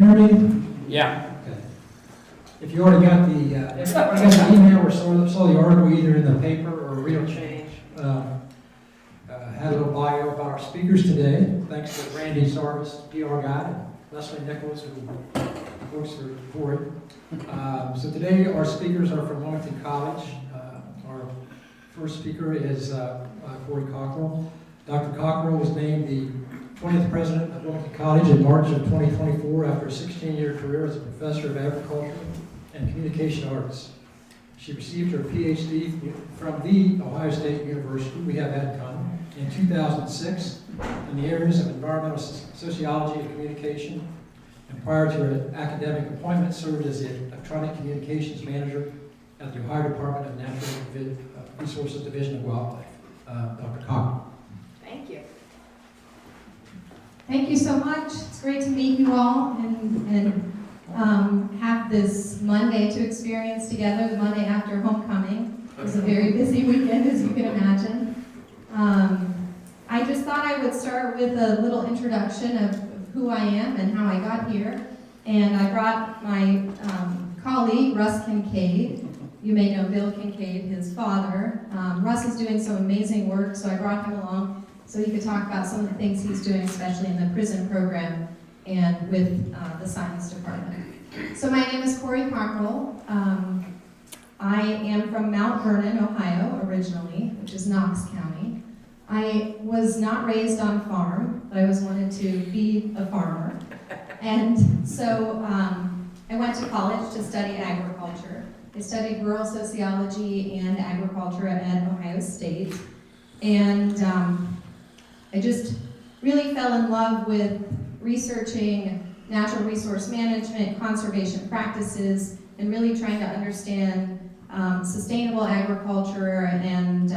hear me? Yeah. Okay. If you already got the email or saw the article either in the paper or Real Change, had a little bio about our speakers today. Thanks to Randy Sarvis, PR guy, and Leslie Nichols, who works for Corey. So today our speakers are from Wilmington College. Our first speaker is Corey Cockerill. Dr. Cockerill was named the 20th president of Wilmington College in March of 2024 after a 16-year career as a professor of agriculture and communication arts. She received her PhD from the Ohio State University, we have had come, in 2006 in the areas of environmental sociology and communication, and prior to her academic appointment served as the electronic communications manager at the Ohio Department of Natural Resources Division of Wildlife. Dr. Cockerill. Thank you. Thank you so much. It's great to meet you all and have this Monday to experience together, the Monday after homecoming. It was a very busy weekend, as you can imagine. I just thought I would start with a little introduction of who I am and how I got here. And I brought my colleague, Russ Kincaid. You may know Bill Kincaid, his father. Russ is doing some amazing work, so I brought him along so he could talk about some of the things he's doing, especially in the prison program and with the science department. So my name is Corey Cockerill. I am from Mount Vernon, Ohio, originally, which is Knox County. I was not raised on a farm, but I always wanted to be a farmer. And so I went to college to study agriculture. I studied rural sociology and agriculture at Ohio State. And I just really fell in love with researching natural resource management, conservation practices, and really trying to understand sustainable agriculture and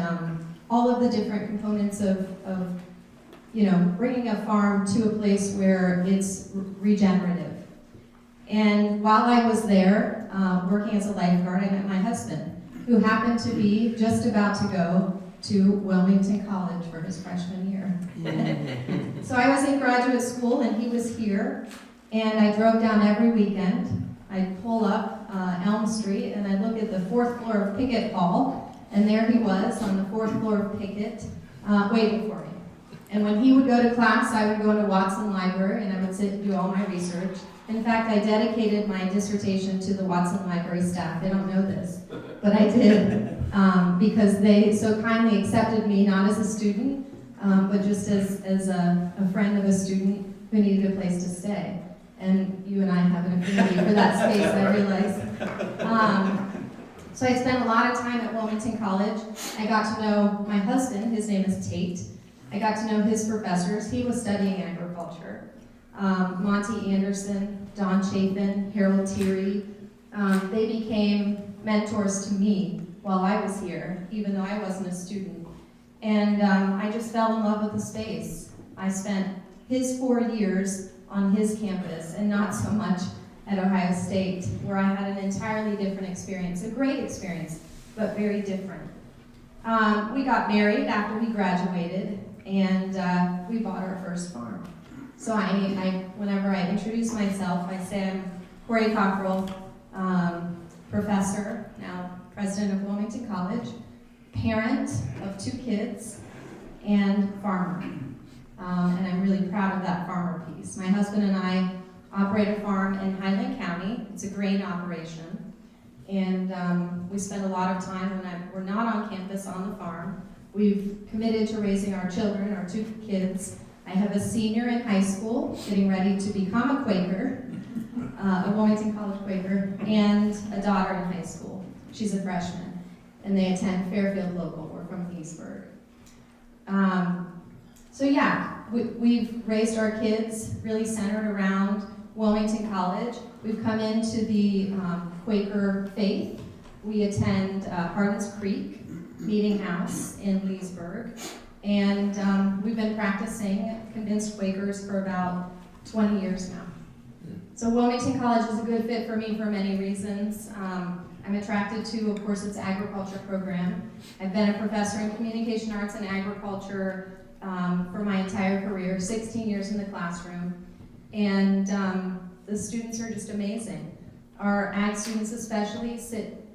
all of the different components of bringing a farm to a place where it's regenerative. And while I was there, working as a lifeguard, I met my husband, who happened to be just about to go to Wilmington College for his freshman year. So I was in graduate school and he was here, and I drove down every weekend. I'd pull up Elm Street and I'd look at the 4th floor of Pickett Hall, and there he was on the 4th floor of Pickett, waiting for me. And when he would go to class, I would go to Watson Library and I would sit and do all my research. In fact, I dedicated my dissertation to the Watson Library staff. They don't know this, but I did because they so kindly accepted me, not as a student, but just as a friend of a student who needed a place to stay. And you and I have an affinity for that space, I realize. So I spent a lot of time at Wilmington College. I got to know my husband, his name is Tate. I got to know his professors. He was studying agriculture. Monty Anderson, Don Chapin, Harold Teary. They became mentors to me while I was here, even though I wasn't a student. And I just fell in love with the space. I spent his 4 years on his campus and not so much at Ohio State, where I had an entirely different experience, a great experience, but very different. We got married after we graduated, and we bought our first farm. So whenever I introduce myself, I say I'm Corey Cockerill, professor, now president of Wilmington College, parent of 2 kids, and farmer. And I'm really proud of that farmer piece. My husband and I operate a farm in Highland County. It's a grain operation. And we spend a lot of time when we're not on campus on the farm. We've committed to raising our children, our 2 kids. I have a senior in high school getting ready to become a Quaker, a Wilmington College Quaker, and a daughter in high school. She's a freshman, and they attend Fairfield Local. We're from Leesburg. So yeah, we've raised our kids really centered around Wilmington College. We've come into the Quaker faith. We attend Hardin's Creek Meeting House in Leesburg. And we've been practicing convinced Quakers for about 20 years now. So Wilmington College is a good fit for me for many reasons. I'm attracted to, of course, its agriculture program. I've been a professor in communication arts and agriculture for my entire career, 16 years in the classroom. And The students are just amazing. Our ag students especially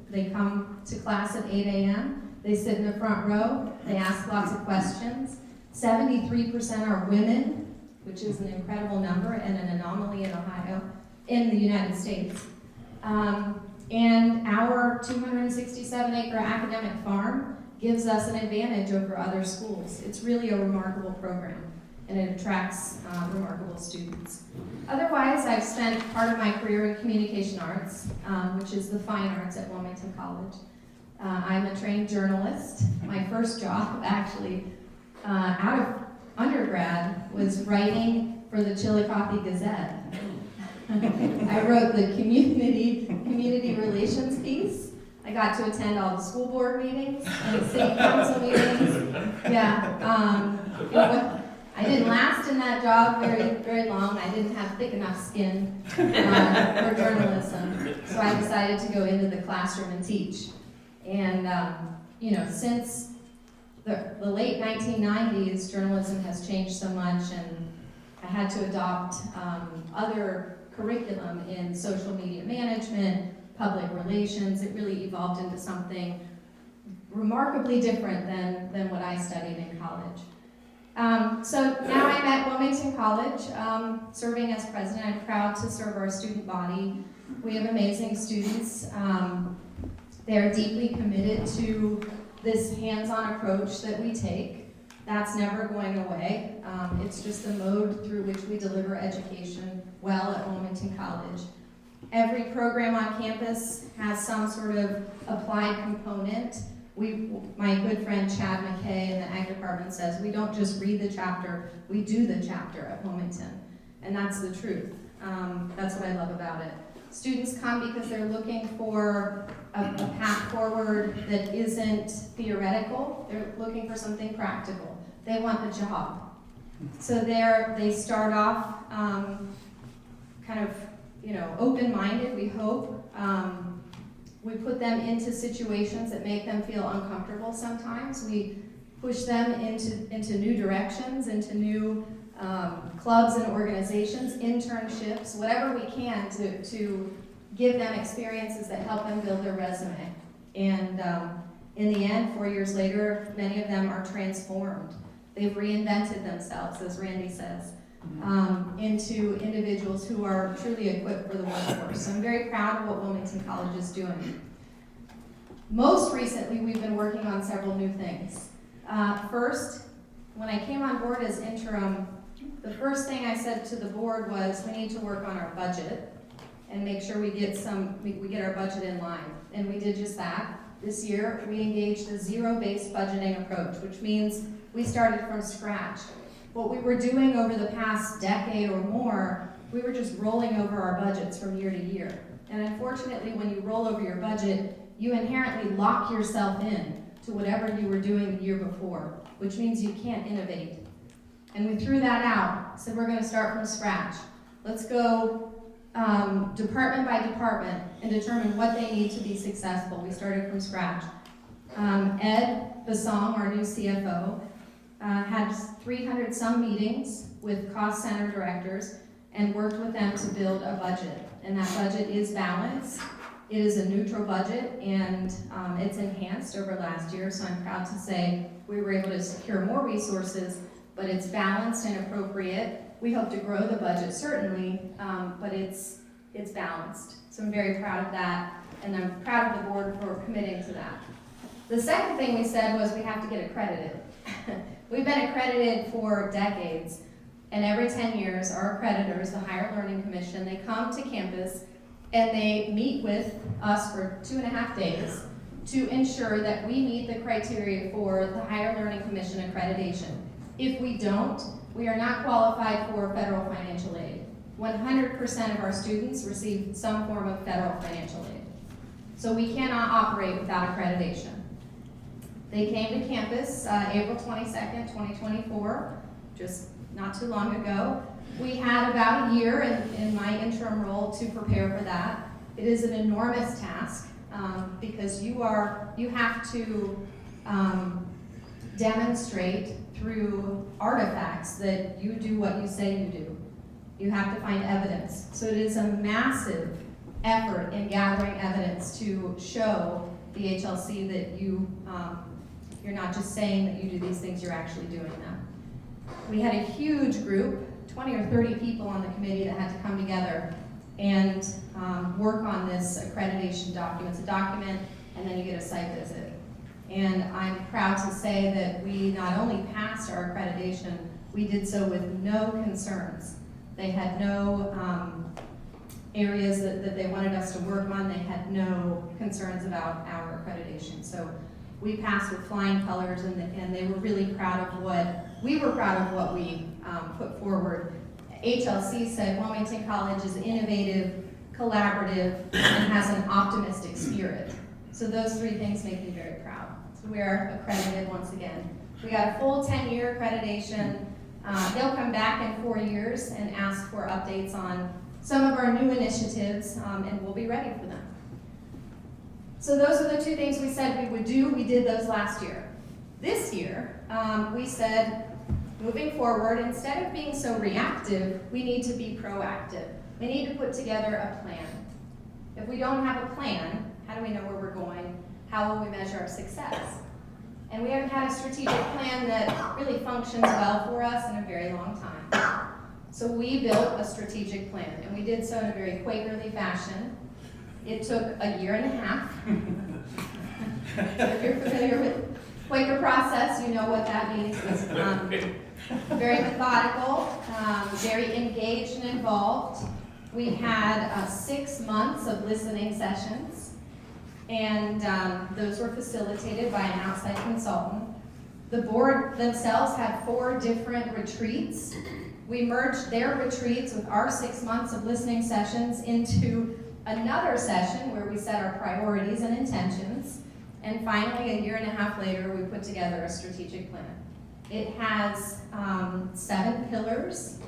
they come to class at 8 a.m., they sit in the front row, they ask lots of questions. 73% are women, which is an incredible number and an anomaly in the United States. And our 267-acre academic farm gives us an advantage over other schools. It's really a remarkable program, and it attracts remarkable students. Otherwise, I've spent part of my career in communication arts, which is the fine arts at Wilmington College. I'm a trained journalist. My first job, actually, out of undergrad, was writing for the Chillicothe Gazette. I wrote the community relations piece. I got to attend all the school board meetings and city council meetings. Yeah, I didn't last in that job very long. I didn't have thick enough skin for journalism, so I decided to go into the classroom and teach. And since the late 1990s, journalism has changed so much, and I had to adopt other curriculum in social media management, public relations. It really evolved into something remarkably different than what I studied in college. So now I'm at Wilmington College, serving as president. I'm proud to serve our student body. We have amazing students. They're deeply committed to this hands-on approach that we take. That's never going away. It's just the mode through which we deliver education well at Wilmington College. Every program on campus has some sort of applied component. My good friend Chad McKay in the Ag Department says, we don't just read the chapter, we do the chapter at Wilmington. And that's the truth. That's what I love about it. Students come because they're looking for a path forward that isn't theoretical. They're looking for something practical. They want a job. So they start off open-minded, we hope. We put them into situations that make them feel uncomfortable sometimes. We push them into new directions, into new clubs and organizations, internships, whatever we can to give them experiences that help them build their resume. And in the end, 4 years later, many of them are transformed. They've reinvented themselves, as Randy says, into individuals who are truly equipped for the workforce. So I'm very proud of what Wilmington College is doing. Most recently, we've been working on several new things. First, when I came on board as interim, the first thing I said to the board was we need to work on our budget and make sure we get our budget in line. And we did just that. This year, we engaged a zero-based budgeting approach, which means we started from scratch. What we were doing over the past decade or more, we were just rolling over our budgets from year to year. And unfortunately, when you roll over your budget, you inherently lock yourself in to whatever you were doing the year before, which means you can't innovate. And we threw that out, said we're going to start from scratch. Let's go department by department and determine what they need to be successful. We started from scratch. Ed Bassong, our new CFO, had 300 some meetings with cost center directors and worked with them to build a budget. And that budget is balanced. It is a neutral budget, and it's enhanced over last year, so I'm proud to say we were able to secure more resources, but it's balanced and appropriate. We hope to grow the budget, certainly, but it's balanced. So I'm very proud of that, and I'm proud of the board for committing to that. The second thing we said was we have to get accredited. We've been accredited for decades, and every 10 years, our accreditors, the Higher Learning Commission, they come to campus and they meet with us for 2.5 days to ensure that we meet the criteria for the Higher Learning Commission accreditation. If we don't, we are not qualified for federal financial aid. 100% of our students receive some form of federal financial aid. So we cannot operate without accreditation. They came to campus April 22nd, 2024, just not too long ago. We had about a year in my interim role to prepare for that. It is an enormous task because you have to demonstrate through artifacts that you do what you say you do. You have to find evidence. So it is a massive effort in gathering evidence to show the HLC that you're not just saying that you do these things, you're actually doing them. We had a huge group, 20 or 30 people on the committee that had to come together and work on this accreditation document. It's a document, and then you get a site visit. And I'm proud to say that we not only passed our accreditation, we did so with no concerns. They had no areas that they wanted us to work on. They had no concerns about our accreditation. So we passed with flying colors, and they were really proud of what, we were proud of what we put forward. HLC said Wilmington College is innovative, collaborative, and has an optimistic spirit. So those three things make me very proud. So we're accredited once again. We got a full 10-year accreditation. They'll come back in 4 years and ask for updates on some of our new initiatives, and we'll be ready for them. So those are the two things we said we would do. We did those last year. This year, we said, moving forward, instead of being so reactive, we need to be proactive. We need to put together a plan. If we don't have a plan, how do we know where we're going? How will we measure our success? And we haven't had a strategic plan that really functions well for us in a very long time. So we built a strategic plan, and we did so in a very Quakerly fashion. It took a year and a half. So if you're familiar with Quaker process, you know what that means. It was very methodical, very engaged and involved. We had 6 months of listening sessions, and those were facilitated by an outside consultant. The board themselves had 4 different retreats. We merged their retreats with our 6 months of listening sessions into another session where we set our priorities and intentions. And finally, a year and a half later, we put together a strategic plan. It has 7 pillars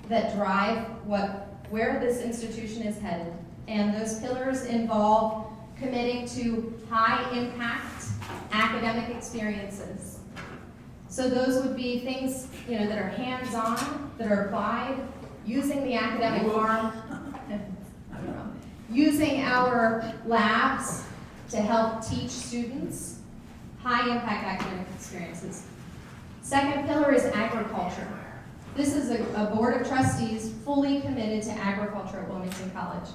that drive where this institution is headed. And those pillars involve committing to high-impact academic experiences. So those would be things that are hands-on, that are applied, using the academic farm, using our labs to help teach students, high-impact academic experiences. Second pillar is agriculture. This is a board of trustees fully committed to agriculture at Wilmington College.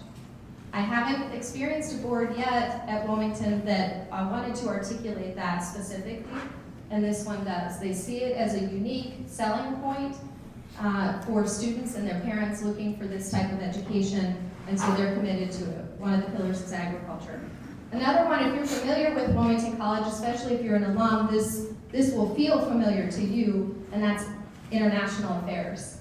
I haven't experienced a board yet at Wilmington that wanted to articulate that specifically, and this one does. They see it as a unique selling point for students and their parents looking for this type of education, and so they're committed to it. One of the pillars is agriculture. Another one, if you're familiar with Wilmington College, especially if you're an alum, this will feel familiar to you, and that's international affairs.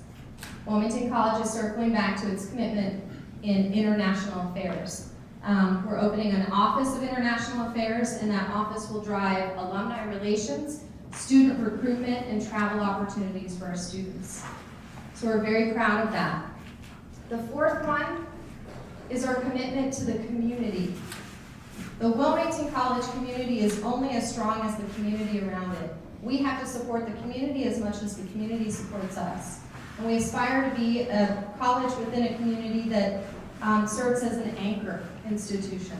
Wilmington College is circling back to its commitment in international affairs. We're opening an Office of International Affairs, and that office will drive alumni relations, student recruitment, and travel opportunities for our students. So we're very proud of that. The fourth one is our commitment to the community. The Wilmington College community is only as strong as the community around it. We have to support the community as much as the community supports us. And we aspire to be a college within a community that serves as an anchor institution.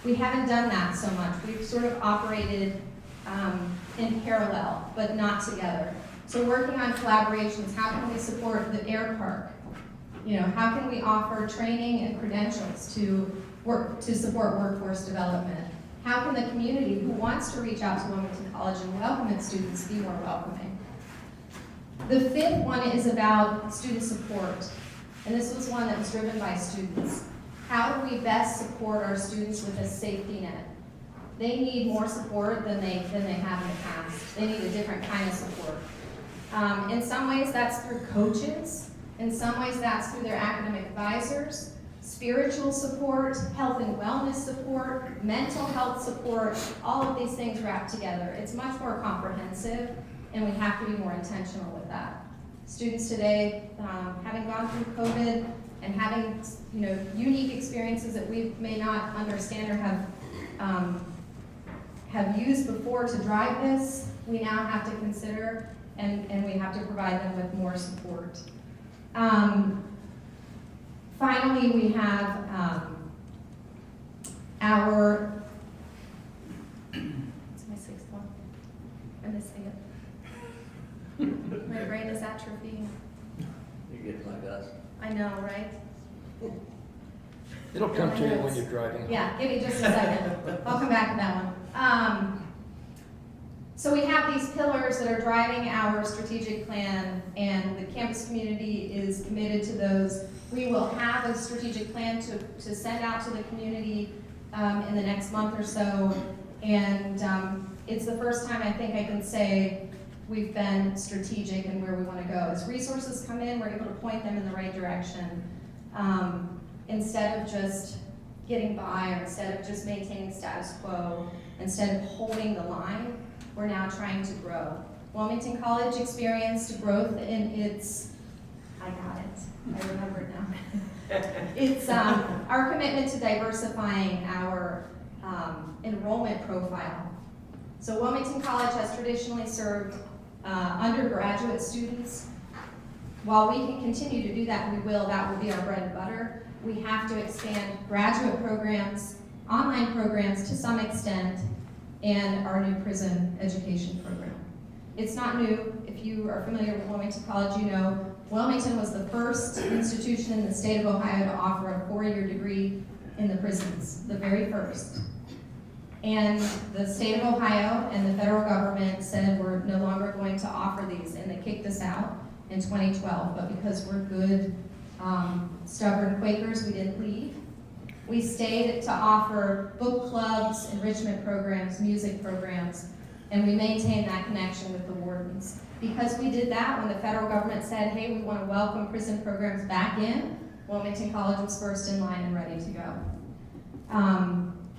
We haven't done that so much. We've sort of operated in parallel, but not together. So working on collaborations, how can we support the air park? How can we offer training and credentials to support workforce development? How can the community who wants to reach out to Wilmington College and welcome its students be more welcoming? The fifth one is about student support, and this was one that was driven by students. How do we best support our students with a safety net? They need more support than they have in the past. They need a different kind of support. In some ways that's through coaches, in some ways that's through their academic advisors, spiritual support, health and wellness support, mental health support, all of these things wrapped together. It's much more comprehensive, and we have to be more intentional with that. Students today, having gone through COVID and having unique experiences that we may not understand or have used before to drive this, we now have to consider, and we have to provide them with more support. Finally, we have our, what's my sixth one? I'm missing it. My brain is atrophying. You get like us. I know, right? It'll come to you when you're driving. Yeah, give me just a second. I'll come back to that one. So we have these pillars that are driving our strategic plan, and the campus community is committed to those. We will have a strategic plan to send out to the community in the next month or so, and it's the first time I think I can say we've been strategic in where we want to go. As resources come in, we're able to point them in the right direction. Instead of just getting by, or instead of just maintaining status quo, instead of holding the line, we're now trying to grow. Wilmington College experienced growth in its, I got it, I remember it now. It's our commitment to diversifying our enrollment profile. So Wilmington College has traditionally served undergraduate students. While we can continue to do that, we will. That will be our bread and butter. We have to expand graduate programs, online programs to some extent, and our new prison education program. It's not new. If you are familiar with Wilmington College, you know Wilmington was the first institution in the state of Ohio to offer a 4-year degree in the prisons, the very first. And the state of Ohio and the federal government said we're no longer going to offer these, and they kicked us out in 2012. But because we're good, stubborn Quakers, we didn't leave. We stayed to offer book clubs, enrichment programs, music programs, and we maintained that connection with the wardens. Because we did that, when the federal government said, hey, we want to welcome prison programs back in, Wilmington College was first in line and ready to go.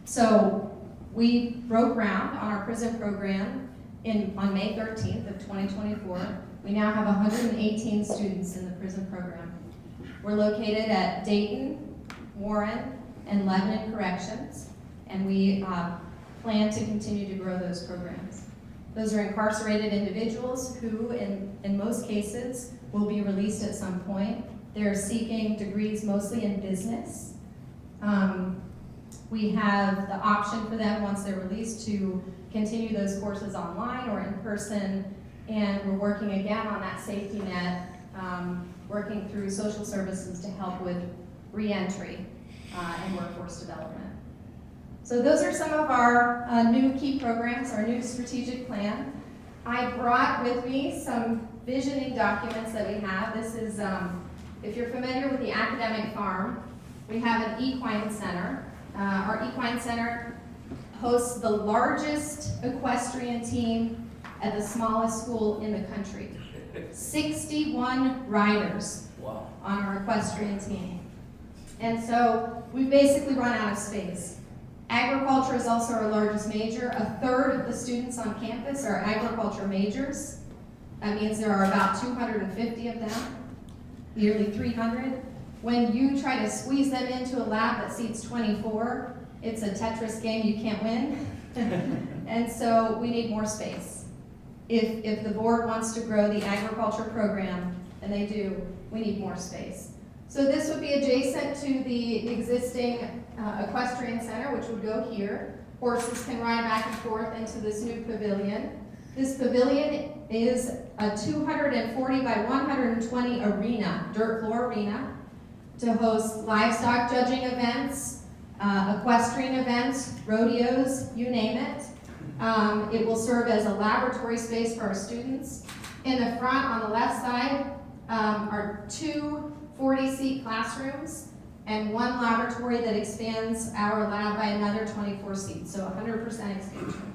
So we broke ground on our prison program on May 13th of 2024. We now have 118 students in the prison program. We're located at Dayton, Warren, and Lebanon Corrections, and we plan to continue to grow those programs. Those are incarcerated individuals who, in most cases, will be released at some point. They're seeking degrees mostly in business. We have the option for them, once they're released, to continue those courses online or in person, and we're working again on that safety net, working through social services to help with reentry and workforce development. So those are some of our new key programs, our new strategic plan. I brought with me some visioning documents that we have. This is, if you're familiar with the academic farm, we have an equine center. Our equine center hosts the largest equestrian team at the smallest school in the country. 61 riders Wow. on our equestrian team. And so we basically run out of space. Agriculture is also our largest major. A third of the students on campus are agriculture majors. That means there are about 250 of them, nearly 300. When you try to squeeze them into a lab that seats 24, it's a Tetris game you can't win. And so we need more space. If the board wants to grow the agriculture program, and they do, we need more space. So this would be adjacent to the existing equestrian center, which would go here. Horses can ride back and forth into this new pavilion. This pavilion is a 240 by 120 arena, dirt floor arena, to host livestock judging events, equestrian events, rodeos, you name it. It will serve as a laboratory space for our students. In the front, on the left side, are 2 40-seat classrooms and 1 laboratory that expands our lab by another 24 seats, so 100% expansion.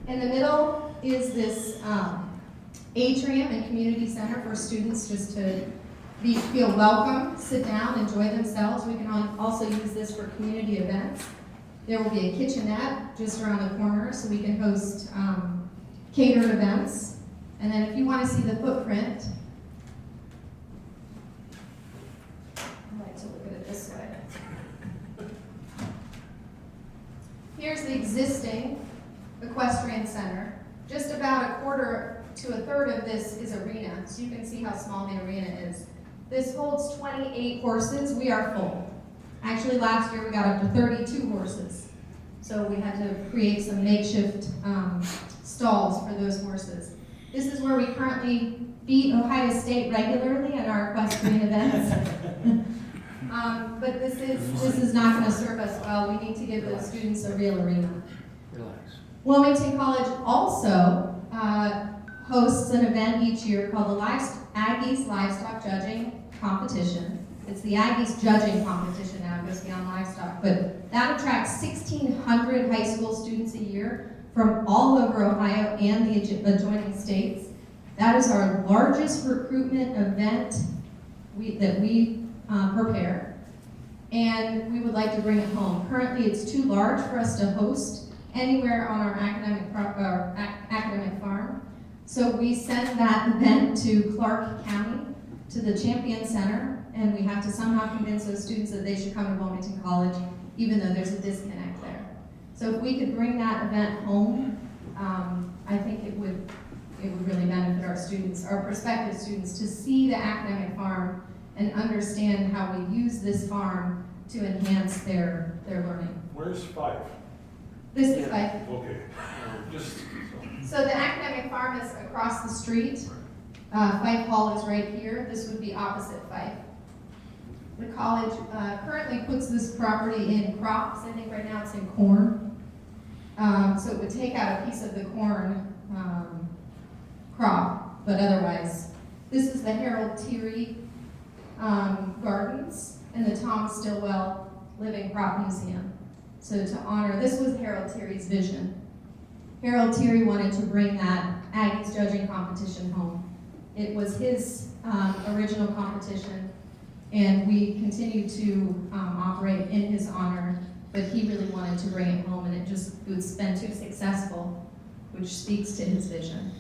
In the middle is this atrium and community center for students just to feel welcome, sit down, enjoy themselves. We can also use this for community events. There will be a kitchenette just around the corner so we can host catered events. And then if you want to see the footprint, I like to look at it this way. Here's the existing equestrian center. Just about a quarter to a third of this is arena, so you can see how small the arena is. This holds 28 horses. We are full. Actually, last year we got up to 32 horses. So we had to create some makeshift stalls for those horses. This is where we currently beat Ohio State regularly at our equestrian events. But this is not going to serve us well. We need to give those students a real arena. Relax. Wilmington College also hosts an event each year called the Aggies Livestock Judging Competition. It's the Aggies Judging Competition now, it goes beyond livestock, but that attracts 1,600 high school students a year from all over Ohio and the adjoining states. That is our largest recruitment event that we prepare, and we would like to bring it home. Currently, it's too large for us to host anywhere on our academic farm, so we send that event to Clark County, to the Champion Center, and we have to somehow convince those students that they should come to Wilmington College, even though there's a disconnect there. So if we could bring that event home, I think it would really benefit our students, our prospective students, to see the academic farm and understand how we use this farm to enhance their learning. Where's Fife? This is like, Okay. Just so the academic farm is across the street. Fife Hall is right here. This would be opposite Fife. The college currently puts this property in crops. I think right now it's in corn. So it would take out a piece of the corn crop, but otherwise, this is the Harold Teary Gardens and the Tom Stillwell Living Crop Museum. So to honor, this was Harold Teary's vision. Harold Teary wanted to bring that Aggies judging competition home. It was his original competition, and we continue to operate in his honor, but he really wanted to bring it home, and it was been too successful, which speaks to his vision.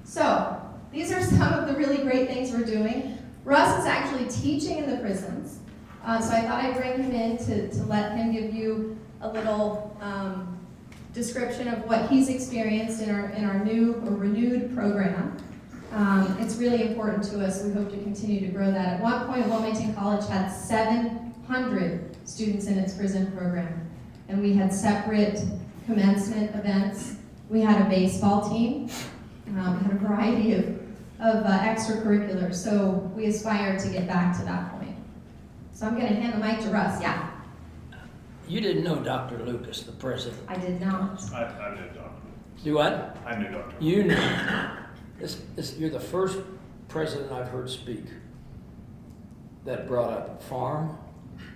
So, these are some of the really great things we're doing. Russ is actually teaching in the prisons, so I thought I'd bring him in to let him give you a little description of what he's experienced in our new or renewed program. It's really important to us. We hope to continue to grow that. At one point, Wilmington College had 700 students in its prison program, and we had separate commencement events. We had a baseball team. We had a variety of extracurriculars, so we aspire to get back to that point. So I'm going to hand the mic to Russ. Yeah. You didn't know Dr. Lucas, the president. I did not. I knew Dr. Do what? I knew Dr. You knew. You're the first president I've heard speak that brought up farm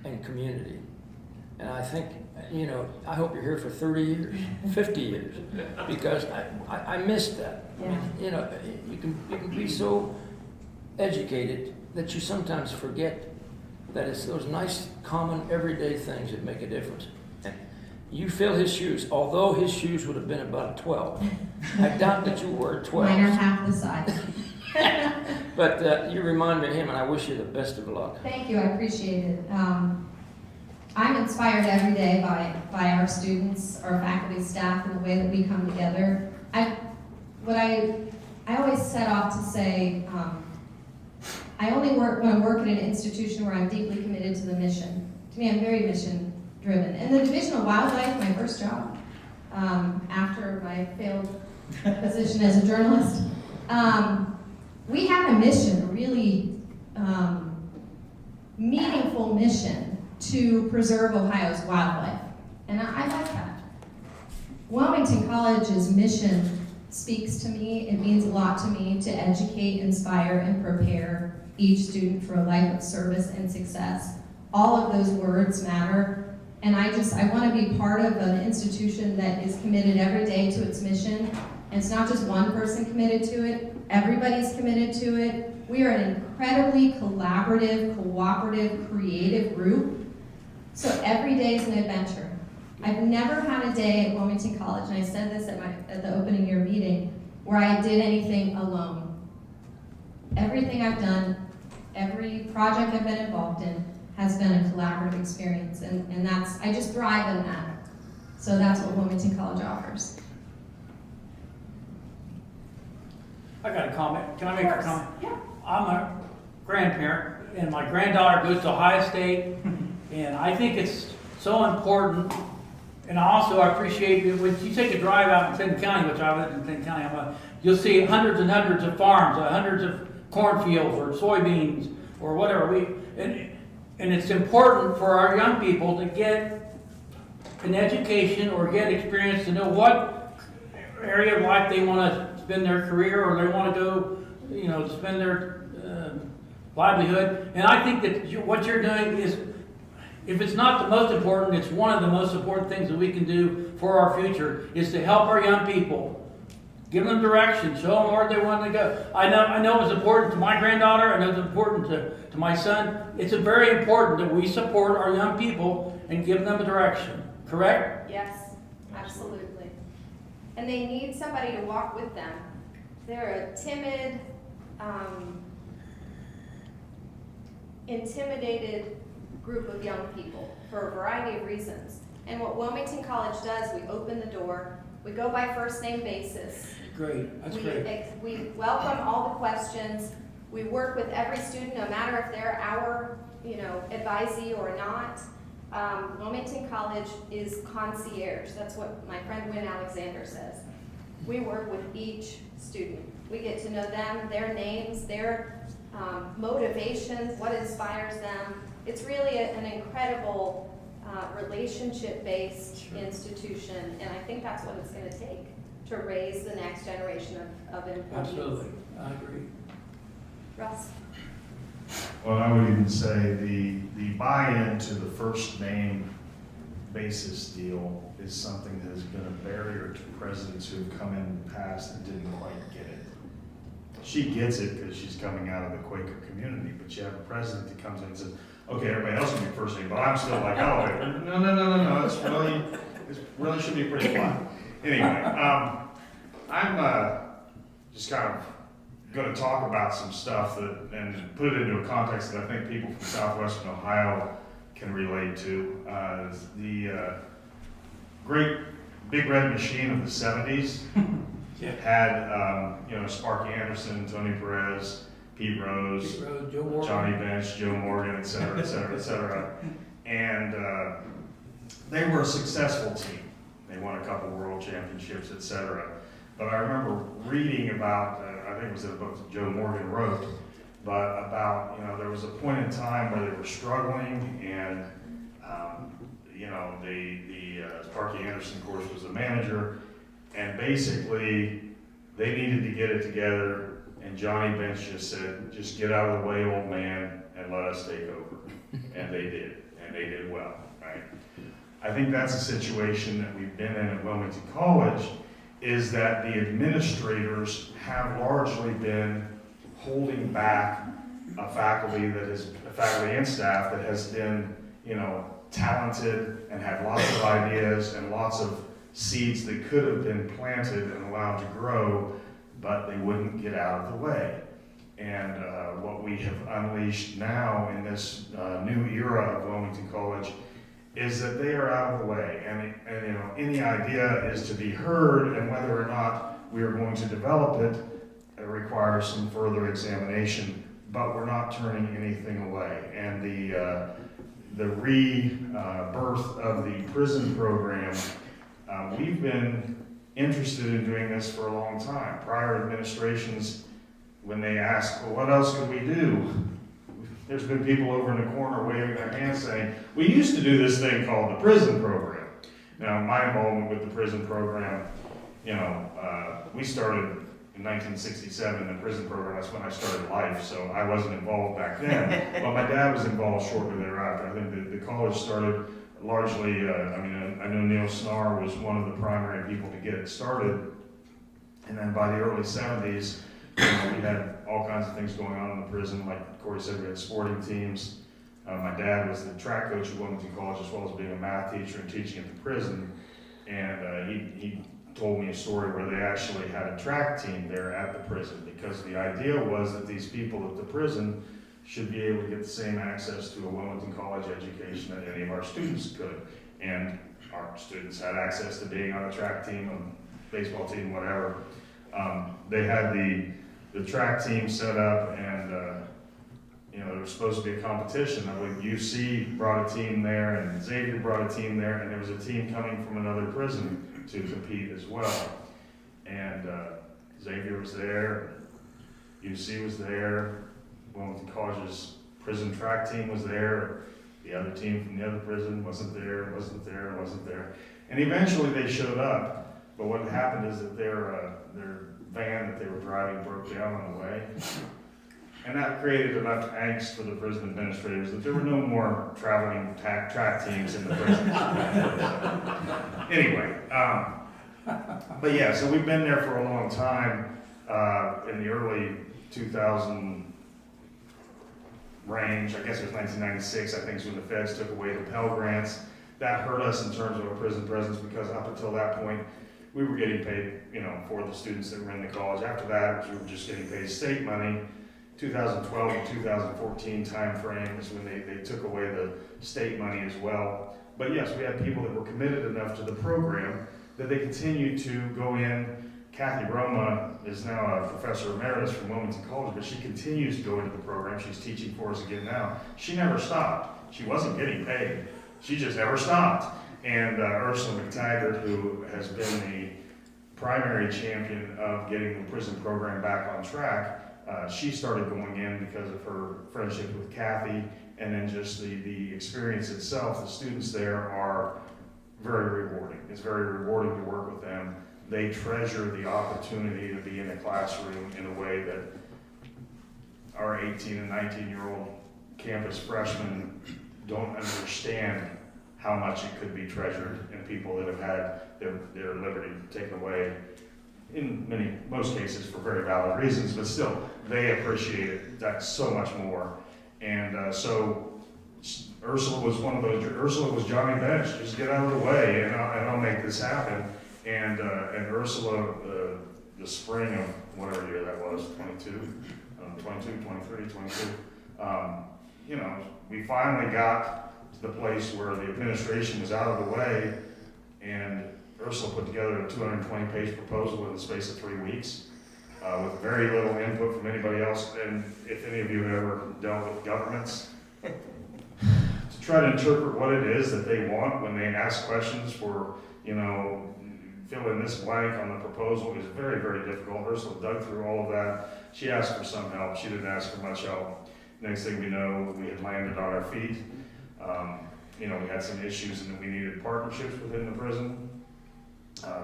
and community. And I think, I hope you're here for 30 years, 50 years, because I missed that. Yeah. You can be so educated that you sometimes forget that it's those nice, common, everyday things that make a difference. And you fill his shoes, although his shoes would have been about 12. I doubt that you were 12. Mine are half the size. But you remind me of him, and I wish you the best of luck. Thank you, I appreciate it. I'm inspired every day by our students, our faculty, staff, and the way that we come together. I always set off to say, I only work when I work at an institution where I'm deeply committed to the mission. To me, I'm very mission driven. In the Division of Wildlife, my first job, after my failed position as a journalist, we had a mission, a really meaningful mission to preserve Ohio's wildlife. And I like that. Wilmington College's mission speaks to me. It means a lot to me to educate, inspire, and prepare each student for a life of service and success. All of those words matter. And I want to be part of an institution that is committed every day to its mission. And it's not just one person committed to it, everybody's committed to it. We are an incredibly collaborative, cooperative, creative group. So every day is an adventure. I've never had a day at Wilmington College, and I said this at the opening year meeting, where I did anything alone. Everything I've done, every project I've been involved in, has been a collaborative experience, and I just thrive in that. So that's what Wilmington College offers. I got a comment. Can I make a comment? Yeah. I'm a grandparent, and my granddaughter goes to Ohio State, and I think it's so important. And also, I appreciate it when you take a drive out in Clinton County, which I live in Clinton County, you'll see hundreds and hundreds of farms, hundreds of cornfields or soybeans or whatever. And it's important for our young people to get an education or get experience to know what area of life they want to spend their career, or they want to go, spend their livelihood. And I think that what you're doing is, if it's not the most important, it's one of the most important things that we can do for our future, is to help our young people. Give them direction, show them where they want to go. I know it's important to my granddaughter, I know it's important to my son. It's very important that we support our young people and give them a direction, correct? Yes, absolutely. And they need somebody to walk with them. They're a timid, intimidated group of young people for a variety of reasons. And what Wilmington College does, we open the door, we go by first name basis. Great, that's great. We welcome all the questions. We work with every student, no matter if they're our, advisee or not. Wilmington College is concierge. That's what my friend Wynn Alexander says. We work with each student. We get to know them, their names, their motivations, what inspires them. It's really an incredible relationship-based institution, and I think that's what it's going to take to raise the next generation of employees. Absolutely, I agree. Russ? Well, I would even say the buy-in to the first name basis deal is something that has been a barrier to presidents who have come in the past and didn't quite get it. She gets it because she's coming out of the Quaker community, but you have a president that comes in and says, okay, everybody else can be first name, but I'm still like, oh, no, it really should be pretty flat. Anyway, I'm just kind of going to talk about some stuff and put it into a context that I think people from southwestern Ohio can relate to. The great Big Red Machine of the 70s had, Sparky Anderson, Tony Perez, Pete Rose, Joe Morgan. Johnny Bench, Joe Morgan, et cetera, et cetera, et cetera. And they were a successful team. They won a couple world championships, et cetera. But I remember reading about, I think it was a book that Joe Morgan wrote, but about, there was a point in time where they were struggling, and, Sparky Anderson, of course, was the manager, and basically they needed to get it together. And Johnny Bench just said, just get out of the way, old man, and let us take over. And they did, and they did well, right? I think that's a situation that we've been in at Wilmington College, is that the administrators have largely been holding back a faculty and staff that has been, talented and had lots of ideas and lots of seeds that could have been planted and allowed to grow, but they wouldn't get out of the way. And what we have unleashed now in this new era of Wilmington College is that they are out of the way. And any idea is to be heard, and whether or not we are going to develop it requires some further examination, but we're not turning anything away. And the rebirth of the prison program, we've been interested in doing this for a long time. Prior administrations, when they asked, well, what else could we do? There's been people over in the corner waving their hands saying, we used to do this thing called the prison program. Now, my involvement with the prison program, we started in 1967 in the prison program. That's when I started life, so I wasn't involved back then. But my dad was involved shortly thereafter. I think the college started largely, I know Neil Snarr was one of the primary people to get it started. And then by the early 70s, we had all kinds of things going on in the prison. Like Corey said, we had sporting teams. My dad was the track coach at Wilmington College, as well as being a math teacher and teaching at the prison. And he told me a story where they actually had a track team there at the prison, because the idea was that these people at the prison should be able to get the same access to a Wilmington College education that any of our students could. And our students had access to being on a track team, a baseball team, whatever. They had the track team set up, and there was supposed to be a competition. I believe UC brought a team there, and Xavier brought a team there, and there was a team coming from another prison to compete as well. And Xavier was there, UC was there, Wilmington College's prison track team was there, the other team from the other prison wasn't there. And eventually they showed up, but what happened is that their van that they were driving broke down on the way. And that created enough angst for the prison administrators that there were no more traveling track teams in the prison. Anyway, but yeah, so we've been there for a long time. In the early 2000 range, I guess it was 1996, I think is when the feds took away the Pell Grants. That hurt us in terms of our prison presence because up until that point, we were getting paid, for the students that were in the college. After that, we were just getting paid state money. 2012 and 2014 timeframe is when they took away the state money as well. But yes, we had people that were committed enough to the program that they continued to go in. Kathy Roma is now a professor emeritus from Wilmington College, but she continues to go into the program. She's teaching for us again now. She never stopped. She wasn't getting paid. She just never stopped. And Ursula McTaggart, who has been the primary champion of getting the prison program back on track, she started going in because of her friendship with Kathy, and then just the experience itself. The students there are very rewarding. It's very rewarding to work with them. They treasure the opportunity to be in a classroom in a way that our 18 and 19-year-old campus freshmen don't understand how much it could be treasured in people that have had their liberty taken away in most cases for very valid reasons, but still, they appreciate that so much more. And so Ursula was one of those. Ursula was Johnny Bench. Just get out of the way, and I'll make this happen. And Ursula, the spring of whatever year that was, 22, 23, 22. We finally got to the place where the administration was out of the way, and Ursula put together a 220-page proposal in the space of 3 weeks, with very little input from anybody else. And if any of you have ever dealt with governments, to try to interpret what it is that they want when they ask questions for, fill in this blank on the proposal is very, very difficult. Ursula dug through all of that. She asked for some help. She didn't ask for much help. Next thing we know, we had landed on our feet. We had some issues and we needed partnerships within the prison.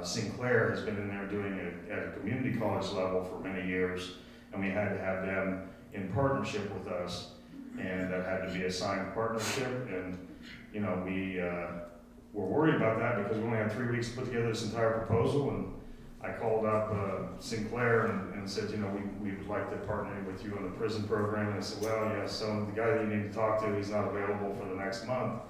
Sinclair has been in there doing it at a community college level for many years, and we had to have them in partnership with us, and that had to be a signed partnership. And we were worried about that because we only had 3 weeks to put together this entire proposal. And I called up Sinclair and said, we would like to partner with you on the prison program. And I said, well, yeah, so the guy that you need to talk to, he's not available for the next month.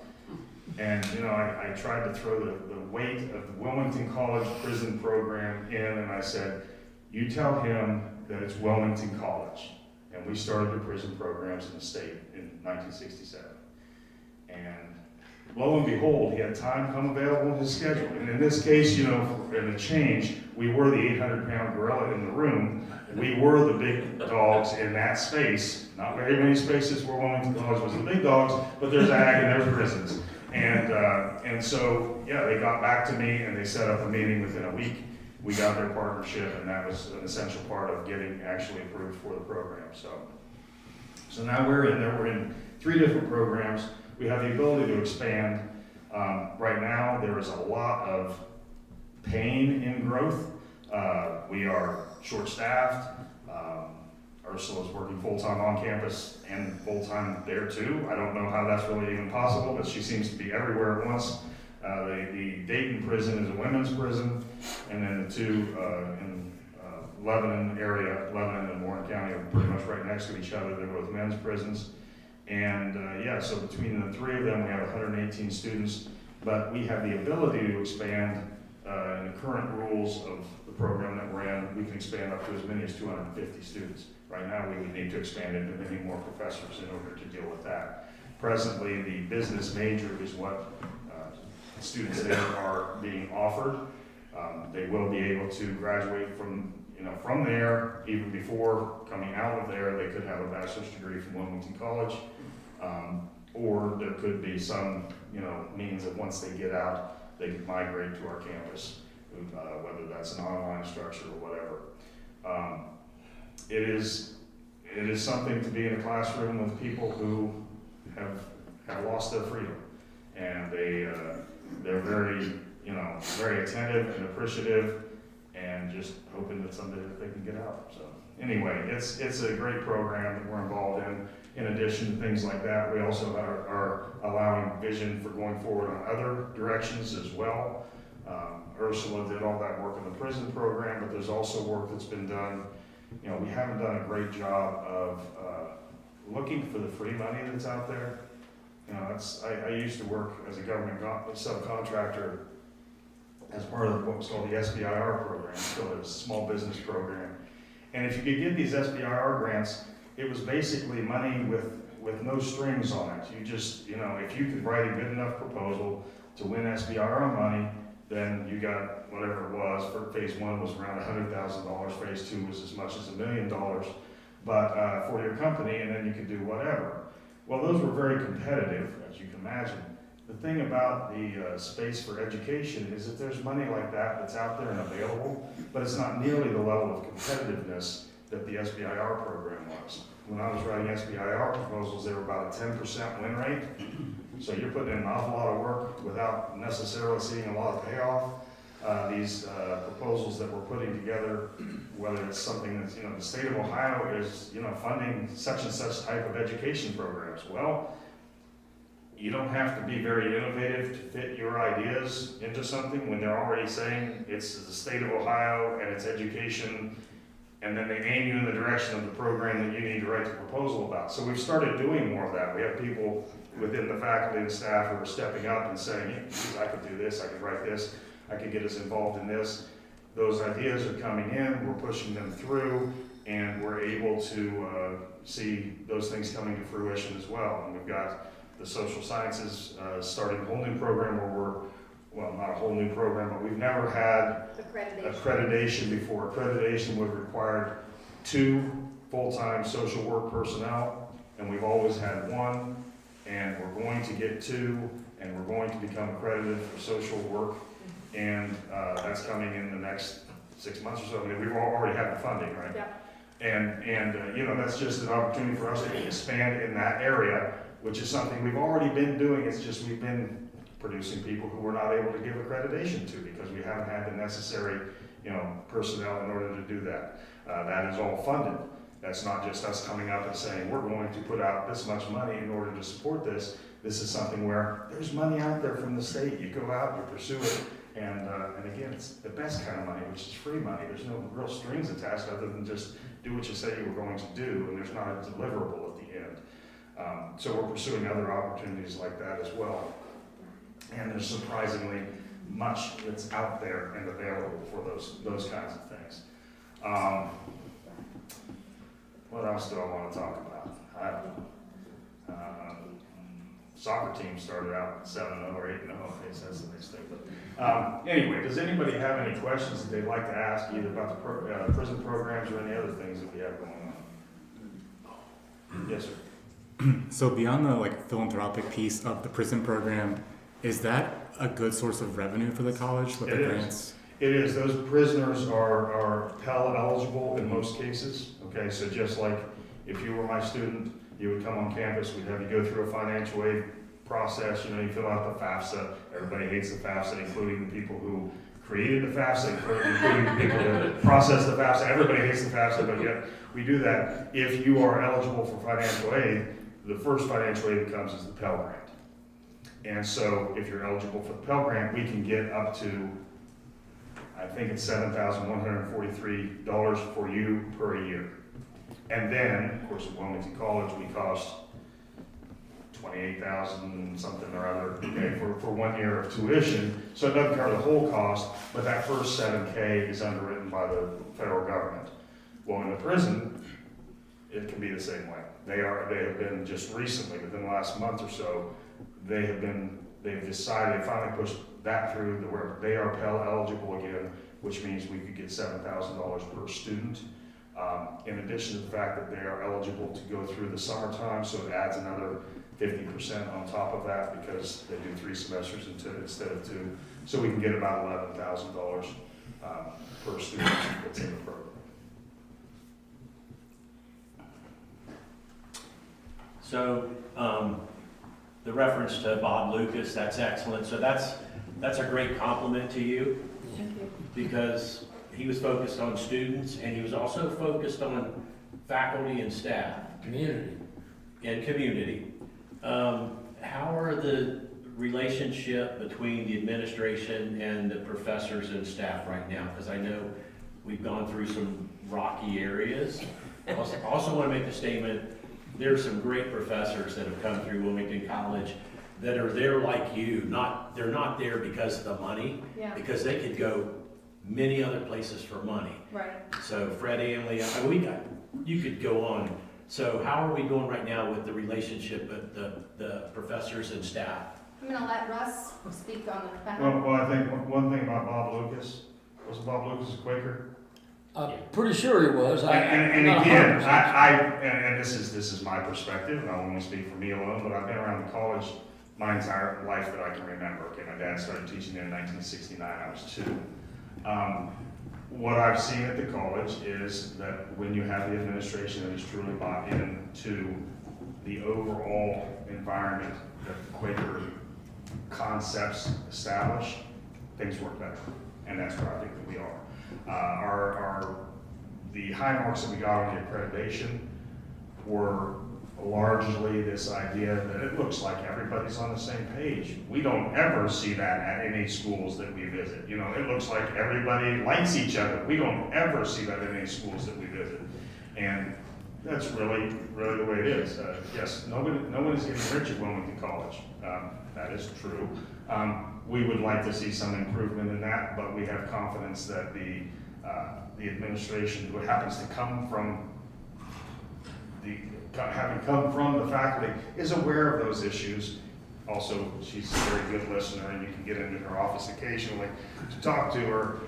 And I tried to throw the weight of the Wilmington College prison program in, and I said, you tell him that it's Wilmington College. And we started the prison programs in the state in 1967. And lo and behold, he had time come available in his schedule. And in this case, in a change, we were the 800-pound gorilla in the room. We were the big dogs in that space. Not very many spaces where Wilmington College was the big dogs, but there's ag and there's prisons. And so, yeah, they got back to me and they set up a meeting within a week. We got their partnership, and that was an essential part of getting actually approved for the program. So now we're in there. We're in 3 different programs. We have the ability to expand. Right now, there is a lot of pain in growth. We are short-staffed. Ursula is working full-time on campus and full-time there too. I don't know how that's really even possible, but she seems to be everywhere at once. The Dayton prison is a women's prison, and then the 2 in Lebanon area, Lebanon and Warren County, are pretty much right next to each other. They're both men's prisons. And so between the 3 of them, we have 118 students, but we have the ability to expand in the current rules of the program that we're in. We can expand up to as many as 250 students. Right now, we would need to expand into many more professors in order to deal with that. Presently, the business major is what students there are being offered. They will be able to graduate from from there, even before coming out of there, they could have a bachelor's degree from Wilmington College. Or there could be some, means that once they get out, they could migrate to our campus, whether that's an online structure or whatever. It is something to be in a classroom with people who have lost their freedom, and they're very, very attentive and appreciative, and just hoping that someday that they can get out. So anyway, it's a great program that we're involved in. In addition to things like that, we also are allowing vision for going forward on other directions as well. Ursula did all that work in the prison program, but there's also work that's been done. We haven't done a great job of looking for the free money that's out there. I used to work as a government subcontractor as part of what was called the SBIR program, still a small business program. And if you could get these SBIR grants, it was basically money with no strings on it. You just, if you could write a good enough proposal to win SBIR money, then you got whatever it was. For phase 1 was around $100,000. Phase 2 was as much as $1 million, but for your company, and then you could do whatever. Well, those were very competitive, as you can imagine. The thing about the space for education is that there's money like that that's out there and available, but it's not nearly the level of competitiveness that the SBIR program was. When I was writing SBIR proposals, they were about a 10% win rate. So you're putting in an awful lot of work without necessarily seeing a lot of payoff. These proposals that we're putting together, whether it's something that's, the state of Ohio is, funding such and such type of education programs. Well, you don't have to be very innovative to fit your ideas into something when they're already saying it's the state of Ohio and it's education, and then they aim you in the direction of the program that you need to write the proposal about. So we've started doing more of that. We have people within the faculty and staff who are stepping up and saying, I could do this, I could write this, I could get us involved in this. Those ideas are coming in, we're pushing them through, and we're able to see those things coming to fruition as well. And we've got the social sciences starting a whole new program where well, not a whole new program, but we've never had accreditation before. Accreditation would require 2 full-time social work personnel, and we've always had 1, and we're going to get 2, and we're going to become accredited for social work, and that's coming in the next 6 months or so. I mean, we've already had the funding, right? Yep. And that's just an opportunity for us to expand in that area, which is something we've already been doing. It's just we've been producing people who we're not able to give accreditation to because we haven't had the necessary, personnel in order to do that. That is all funded. That's not just us coming up and saying, we're going to put out this much money in order to support this. This is something where there's money out there from the state. You go out, you pursue it, and again, it's the best kind of money, which is free money. There's no real strings attached other than just do what you say you were going to do, and there's not a deliverable at the end. So we're pursuing other opportunities like that as well. And there's surprisingly much that's out there and available for those kinds of things. What else do I want to talk about? I don't know. Soccer team started out 7-0 or 8-0. I guess that's the next thing. But anyway, does anybody have any questions that they'd like to ask either about the prison programs or any other things that we have going on? Yes, sir. So beyond the philanthropic piece of the prison program, is that a good source of revenue for the college with the grants? It is. Those prisoners are Pell eligible in most cases. Okay, so just like if you were my student, you would come on campus, we'd have you go through a financial aid process. You fill out the FAFSA. Everybody hates the FAFSA, including the people who created the FAFSA, including the people that process the FAFSA. Everybody hates the FAFSA, but yet we do that. If you are eligible for financial aid, the first financial aid that comes is the Pell Grant. And so if you're eligible for the Pell Grant, we can get up to, I think it's $7,143 for you per year. And then, of course, at Wilmington College, we cost $28,000 something or other for 1 year of tuition. So it doesn't cover the whole cost, but that first $7K is underwritten by the federal government. Well, in the prison, it can be the same way. They have been just recently, within the last month or so, they've decided, finally pushed that through to where they are Pell eligible again which means we could get $7,000 per student. In addition to the fact that they are eligible to go through the summertime, so it adds another 50% on top of that because they do 3 semesters instead of 2. So we can get about $11,000 per student that's in the program. So the reference to Bob Lucas, that's excellent. So that's a great compliment to you. Thank you. Because he was focused on students and he was also focused on faculty and staff. Community. And community. How are the relationship between the administration and the professors and staff right now? Because I know we've gone through some rocky areas. Also want to make the statement, there are some great professors that have come through Wilmington College that are there like you. They're not there because of the money, Yeah, because they could go many other places for money. right. So Freddie and Leah, you could go on. So how are we doing right now with the relationship with the professors and staff? I'm gonna let Russ speak on the faculty. Well, I think one thing about Bob Lucas, was Bob Lucas a Quaker? I'm pretty sure he was. And not again, 100% and this is my perspective, and I'll only speak for me alone, but I've been around the college my entire life that I can remember. Okay, my dad started teaching there in 1969, I was 2. What I've seen at the college is that when you have the administration that is truly bought into the overall environment that the Quaker concepts establish, things work better, and that's where I think that we are. The high marks that we got on the accreditation were largely this idea that it looks like everybody's on the same page. We don't ever see that at any schools that we visit. You know, it looks like everybody likes each other. We don't ever see that in any schools that we visit. And that's really the way it is. Yes, nobody's getting rich at Wilmington College. That is true. We would like to see some improvement in that, but we have confidence that the administration, who happens to come from having come from the faculty, is aware of those issues. Also, she's a very good listener, and you can get into her office occasionally to talk to her.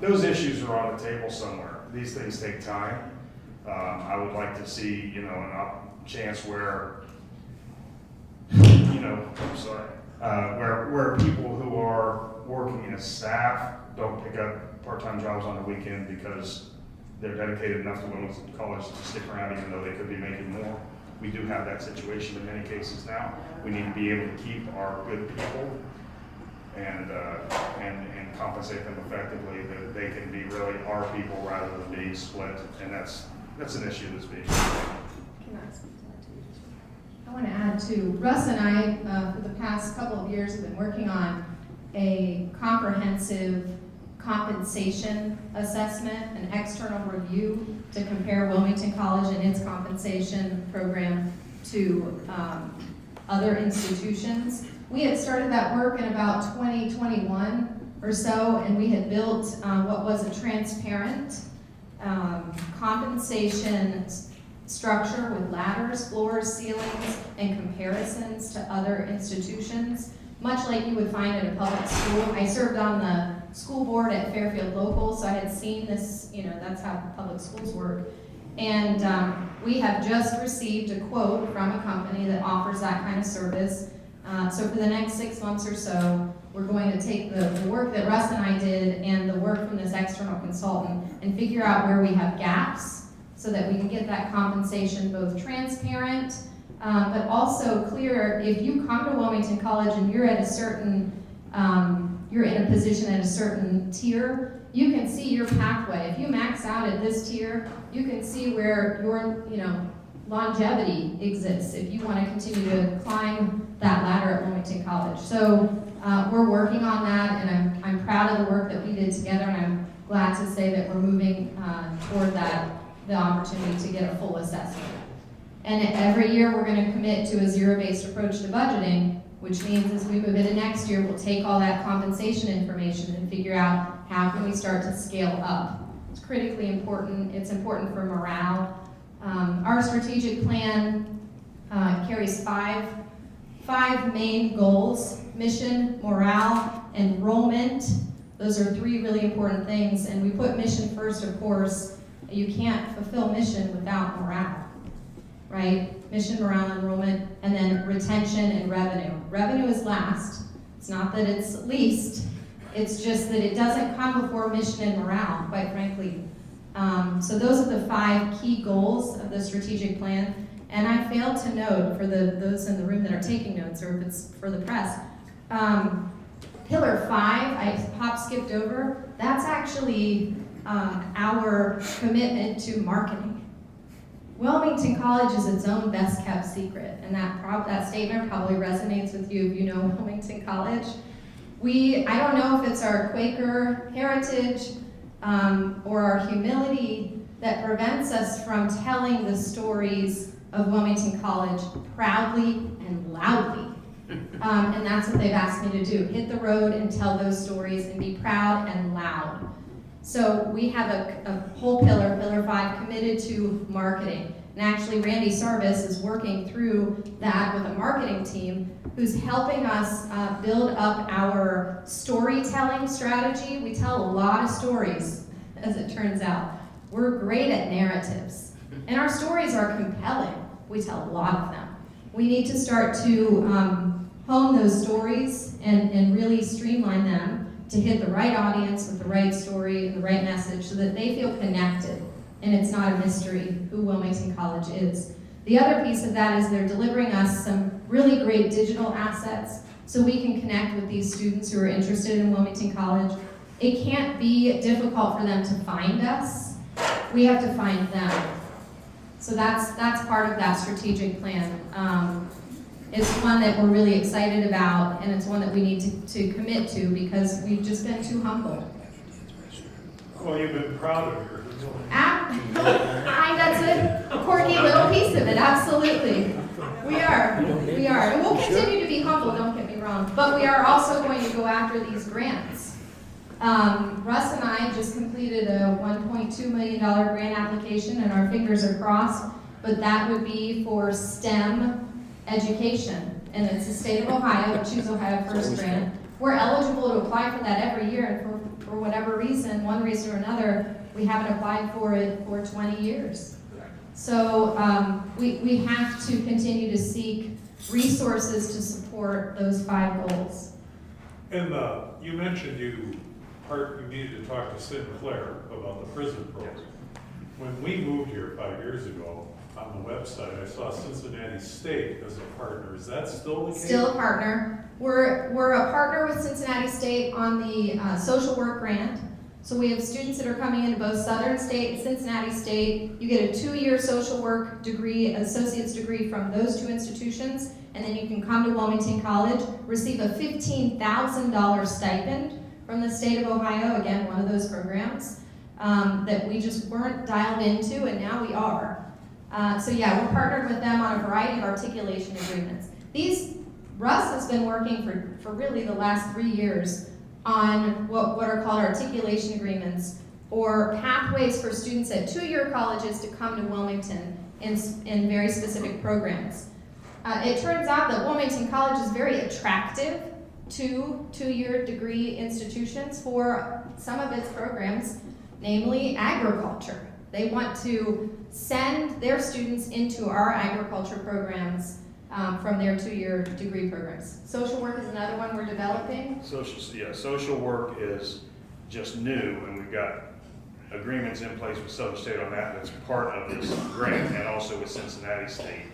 Those issues are on the table somewhere. These things take time. I would like to see, a chance where, I'm sorry, where people who are working as staff don't pick up part-time jobs on the weekend because they're dedicated enough to Wilmington College to stick around even though they could be making more. We do have that situation in many cases now. We need to be able to keep our good people and compensate them effectively, that they can be really our people rather than being split. And that's an issue that's being. Can I speak to that too? I want to add too, Russ and I, for the past couple of years, have been working on a comprehensive compensation assessment, an external review to compare Wilmington College and its compensation program to other institutions. We had started that work in about 2021 or so, and we had built what was a transparent compensation structure with ladders, floors, ceilings, and comparisons to other institutions, much like you would find at a public school. I served on the school board at Fairfield Local, so I had seen this, that's how public schools work. And we have just received a quote from a company that offers that kind of service. So for the next 6 months or so, we're going to take the work that Russ and I did and the work from this external consultant and figure out where we have gaps so that we can get that compensation both transparent, but also clear. If you come to Wilmington College and you're at a certain, you're in a position at a certain tier, you can see your pathway. If you max out at this tier, you can see where your, longevity exists if you want to continue to climb that ladder at Wilmington College. So we're working on that, and I'm proud of the work that we did together, and I'm glad to say that we're moving toward the opportunity to get a full assessment. And every year we're going to commit to a zero-based approach to budgeting, which means as we move into next year, we'll take all that compensation information and figure out how can we start to scale up. It's critically important. It's important for morale. Our strategic plan carries five main goals: mission, morale, enrollment, Those are three really important things, and we put mission first, of course. You can't fulfill mission without morale, right? Mission, morale, enrollment, and then retention and revenue. Revenue is last. It's not that it's least. It's just that it doesn't come before mission and morale, quite frankly. So those are the 5 key goals of the strategic plan. And I failed to note, for those in the room that are taking notes, or if it's for the press, Pillar 5, I skipped over, that's actually our commitment to marketing. Wilmington College is its own best-kept secret, and that statement probably resonates with you if you know Wilmington College. I don't know if it's our Quaker heritage or our humility that prevents us from telling the stories of Wilmington College proudly and loudly. And that's what they've asked me to do. Hit the road and tell those stories and be proud and loud. So we have a whole pillar, Pillar 5, committed to marketing. And actually Randy Sarvis is working through that with a marketing team who's helping us build up our storytelling strategy. We tell a lot of stories, as it turns out. We're great at narratives. And our stories are compelling. We tell a lot of them. We need to start to hone those stories and really streamline them to hit the right audience with the right story and the right message so that they feel connected and it's not a mystery who Wilmington College is. The other piece of that is they're delivering us some really great digital assets so we can connect with these students who are interested in Wilmington College. It can't be difficult for them to find us. We have to find them. So that's part of that strategic plan. It's one that we're really excited about, and it's one that we need to commit to because we've just been too humble. Well, you've been proud of your. That's a quirky little piece of it, absolutely. We are. And we'll continue to be humble, don't get me wrong, but we are also going to go after these grants. Russ and I just completed a $1.2 million grant application, and our fingers are crossed, but that would be for STEM education, and it's the state of Ohio, Choose Ohio First grant. We're eligible to apply for that every year, and for whatever reason, one reason or another, we haven't applied for it for 20 years. So we have to continue to seek resources to support those 5 goals. And you mentioned you needed to talk to Sinclair about the prison program. When we moved here 5 years ago, on the website, I saw Cincinnati State as a partner. Is that still the case? Still a partner. We're a partner with Cincinnati State on the social work grant. So we have students that are coming into both Southern State and Cincinnati State. You get a 2-year social work degree, associate's degree from those 2 institutions, and then you can come to Wilmington College, receive a $15,000 stipend from the state of Ohio, again, one of those programs that we just weren't dialed into, and now we are. So yeah, we're partnered with them on a variety of articulation agreements. Russ has been working for really the last 3 years on what are called articulation agreements, or pathways for students at 2-year colleges to come to Wilmington in very specific programs. It turns out that Wilmington College is very attractive to 2-year degree institutions for some of its programs, namely agriculture. They want to send their students into our agriculture programs from their 2-year degree programs. Social work is another one we're developing. Social work is just new, and we've got agreements in place with Southern State on that. That's part of this grant, and also with Cincinnati State.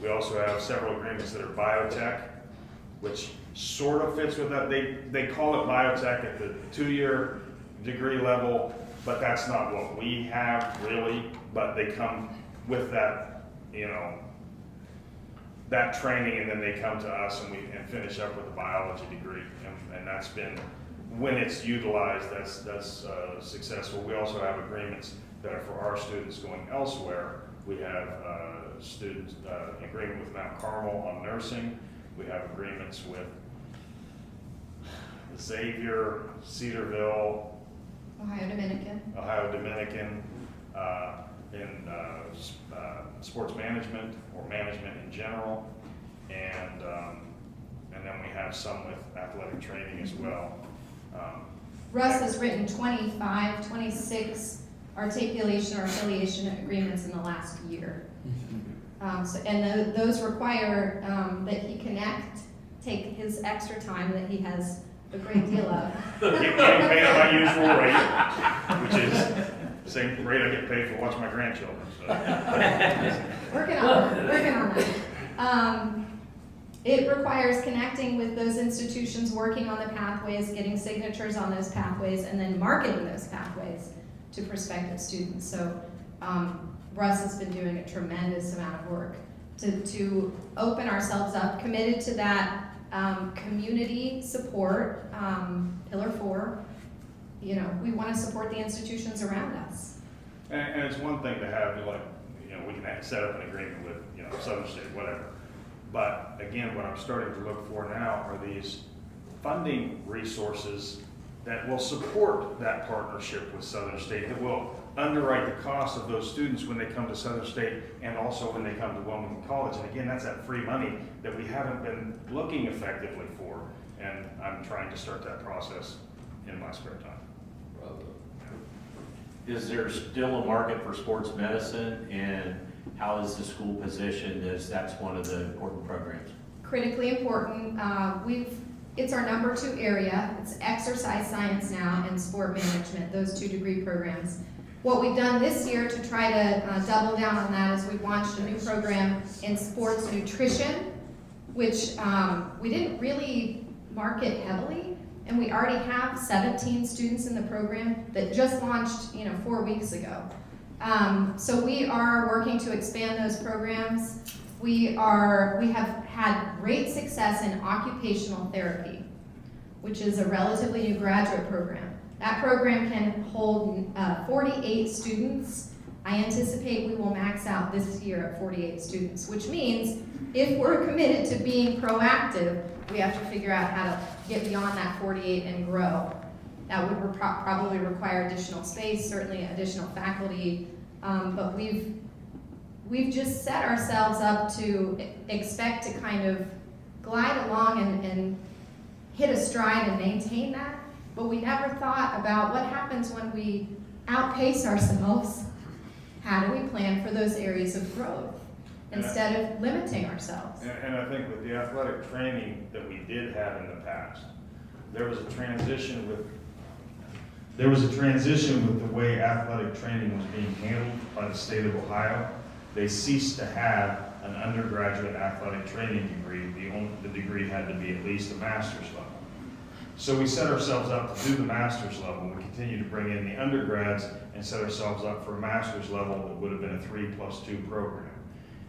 We also have several agreements that are biotech, which sort of fits with that. They call it biotech at the 2-year degree level, but that's not what we have really. But they come with that, that training, and then they come to us and finish up with a biology degree, and that's been, when it's utilized, that's successful. We also have agreements that are for our students going elsewhere. We have students agreement with Mount Carmel on nursing. We have agreements with Xavier, Cedarville, Ohio Dominican, in sports management or management in general, and then we have some with athletic training as well. Russ has written 26 articulation or affiliation agreements in the last year. And those require that he take his extra time that he has a great deal of. Getting paid at my usual rate, which is the same rate I get paid for watching my grandchildren. So. Working on that. It requires connecting with those institutions, working on the pathways, getting signatures on those pathways, and then marketing those pathways to prospective students. So Russ has been doing a tremendous amount of work to open ourselves up, committed to that community support, Pillar 4. You know, we want to support the institutions around us. And it's one thing to have, like, you know, we can set up an agreement with, you know, Southern State, whatever. But again, what I'm starting to look for now are these funding resources that will support that partnership with Southern State, that will underwrite the cost of those students when they come to Southern State and also when they come to Wilmington College. And again, that's that free money that we haven't been looking effectively for. And I'm trying to start that process in my spare time. Is there still a market for sports medicine, and how is the school positioned as that's one of the important programs? Critically important. It's our number 2 area. It's exercise science now and sport management, those 2 degree programs. What we've done this year to try to double down on that is we've launched a new program in sports nutrition, which we didn't really market heavily. And we already have 17 students in the program that just launched, 4 weeks ago. So we are working to expand those programs. We have had great success in occupational therapy, which is a relatively new graduate program. That program can hold 48 students. I anticipate we will max out this year at 48 students, which means if we're committed to being proactive, we have to figure out how to get beyond that 48 and grow. That would probably require additional space, certainly additional faculty, but we've just set ourselves up to expect to kind of glide along and hit a stride and maintain that, but we never thought about what happens when we outpace ourselves. How do we plan for those areas of growth instead of limiting ourselves? And I think with the athletic training that we did have in the past, there was a transition with the way athletic training was being handled by the state of Ohio. They ceased to have an undergraduate athletic training degree. The degree had to be at least a master's level. So we set ourselves up to do the master's level. We continue to bring in the undergrads and set ourselves up for a master's level that would have been a 3+2 program.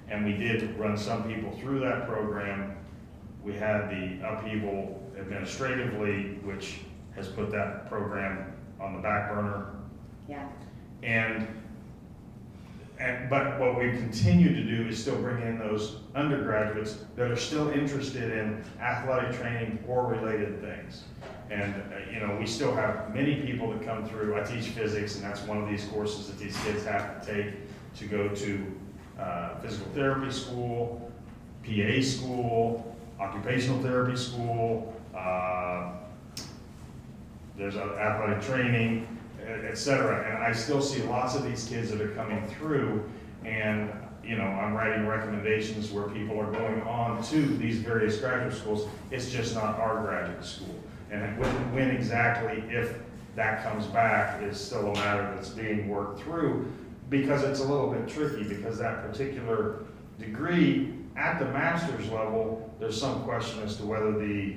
And we did run some people through that program. We had the upheaval administratively, which has put that program on the back burner. Yeah. But what we continue to do is still bring in those undergraduates that are still interested in athletic training or related things. And we still have many people that come through. I teach physics, and that's one of these courses that these kids have to take to go to physical therapy school, PA school, occupational therapy school, there's athletic training, etc. And I still see lots of these kids that are coming through, and I'm writing recommendations where people are going on to these various graduate schools. It's just not our graduate school. And when exactly, if that comes back, is still a matter that's being worked through, because it's a little bit tricky, because that particular degree at the master's level, there's some question as to whether the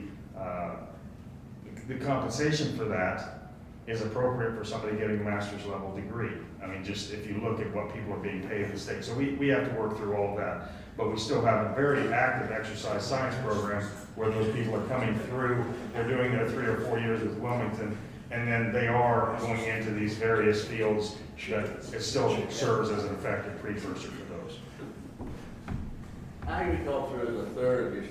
compensation for that is appropriate for somebody getting a master's level degree. I mean, just if you look at what people are being paid in the state. So we have to work through all of that. But we still have a very active exercise science program where those people are coming through, they're doing their 3 or 4 years with Wilmington, and then they are going into these various fields that it still serves as an effective precursor for those. Agriculture is a third of your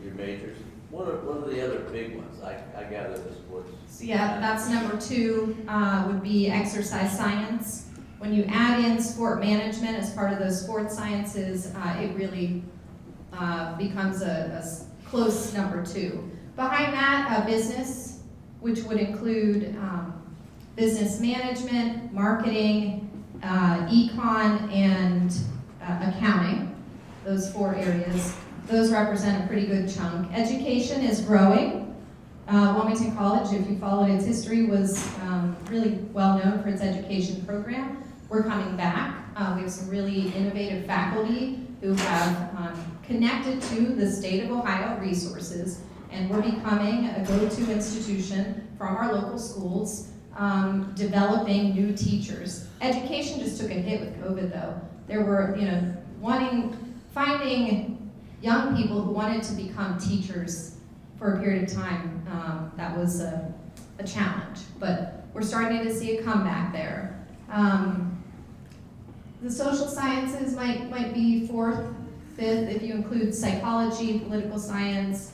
your majors. What are the other big ones? I gather the sports. So yeah, that's number 2, would be exercise science. When you add in sport management as part of those sports sciences, it really becomes a close number 2. Behind that, business which would include business management, marketing, econ, and accounting, those 4 areas. Those represent a pretty good chunk. Education is growing. Wilmington College, if you followed its history, was really well known for its education program. We're coming back. We have some really innovative faculty who have connected to the state of Ohio resources, and we're becoming a go-to institution from our local schools, developing new teachers. Education just took a hit with COVID, though. There were, finding young people who wanted to become teachers for a period of time, that was a challenge, but we're starting to see a comeback there. The social sciences might be 4th, 5th, if you include psychology, political science.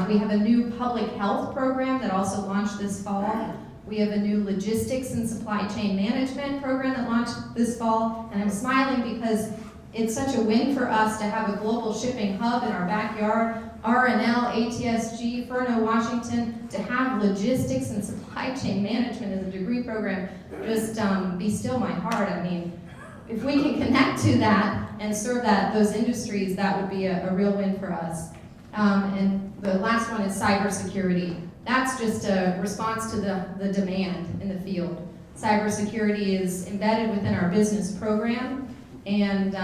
We have a new public health program that also launched this fall. We have a new logistics and supply chain management program that launched this fall, and I'm smiling because it's such a win for us to have a global shipping hub in our backyard, R&L, ATSG, Furno, Washington, to have logistics and supply chain management as a degree program. Just be still my heart. I mean, if we can connect to that and serve those industries, that would be a real win for us. And the last one is cybersecurity. That's just a response to the demand in the field. Cybersecurity is embedded within our business program, and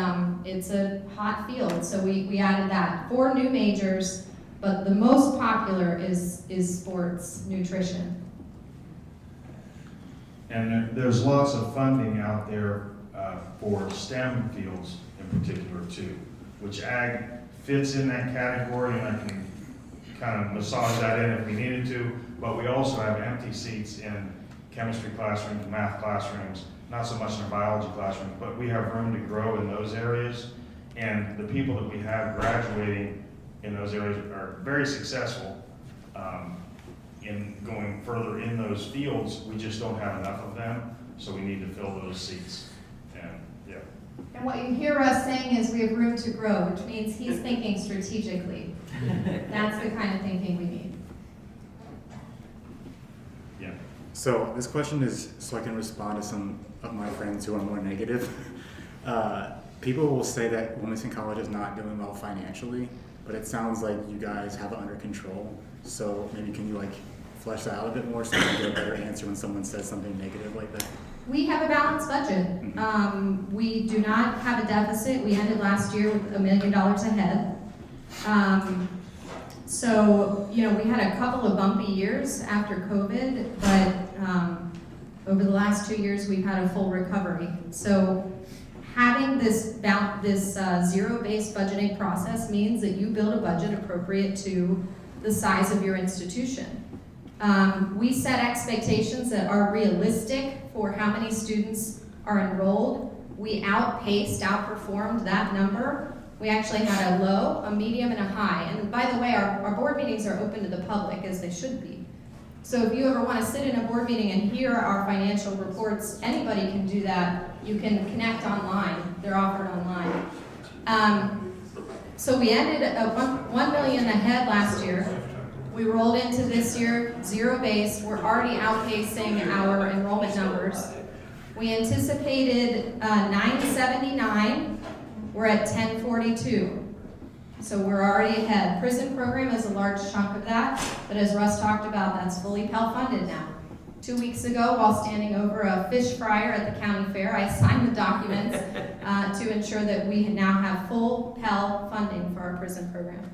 it's a hot field, so we added that. 4 new majors, but the most popular is sports nutrition. And there's lots of funding out there for STEM fields in particular too, which ag fits in that category, and I can kind of massage that in if we needed to, but we also have empty seats in chemistry classrooms, math classrooms, not so much in our biology classrooms, but we have room to grow in those areas, and the people that we have graduating in those areas are very successful in going further in those fields. We just don't have enough of them, so we need to fill those seats. And yeah. And what you hear us saying is we have room to grow, which means he's thinking strategically. That's the kind of thinking we need. Yeah. So this question is so I can respond to some of my friends who are more negative. People will say that Wilmington College is not doing well financially, but it sounds like you guys have it under control. So maybe can you flesh that out a bit more so I can get a better answer when someone says something negative like that? We have a balanced budget. We do not have a deficit. We ended last year with $1 million ahead. So, we had a couple of bumpy years after COVID, but over the last 2 years, we've had a full recovery. So having this zero-based budgeting process means that you build a budget appropriate to the size of your institution. We set expectations that are realistic for how many students are enrolled. We outperformed that number. We actually had a low, a medium, and a high. And by the way, our board meetings are open to the public, as they should be. So if you ever want to sit in a board meeting and hear our financial reports, anybody can do that. You can connect online. They're offered online. So we ended at $1 million ahead last year. We rolled into this year zero-based. We're already outpacing our enrollment numbers. We anticipated 979. We're at 1042. So we're already ahead. Prison program is a large chunk of that, but as Russ talked about, that's fully Pell funded now. 2 weeks ago, while standing over a fish fryer at the county fair, I signed the documents to ensure that we now have full Pell funding for our prison program.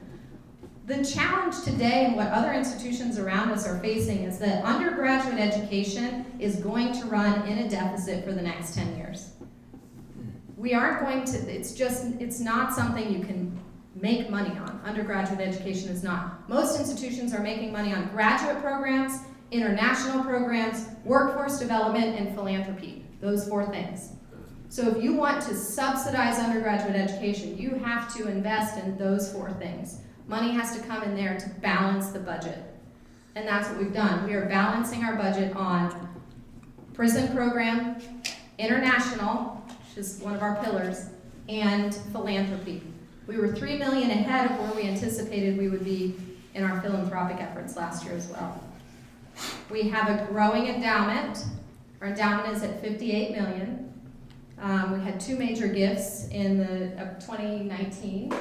The challenge today and what other institutions around us are facing is that undergraduate education is going to run in a deficit for the next 10 years. We aren't going to, it's not something you can make money on. Undergraduate education is not. Most institutions are making money on graduate programs, international programs, workforce development, and philanthropy. Those 4 things. So if you want to subsidize undergraduate education, you have to invest in those 4 things. Money has to come in there to balance the budget. And that's what we've done. We are balancing our budget on prison program, international, which is one of our pillars, and philanthropy. We were $3 million ahead of where we anticipated we would be in our philanthropic efforts last year as well. We have a growing endowment. Our endowment is at 58 million. We had 2 major gifts in of 2019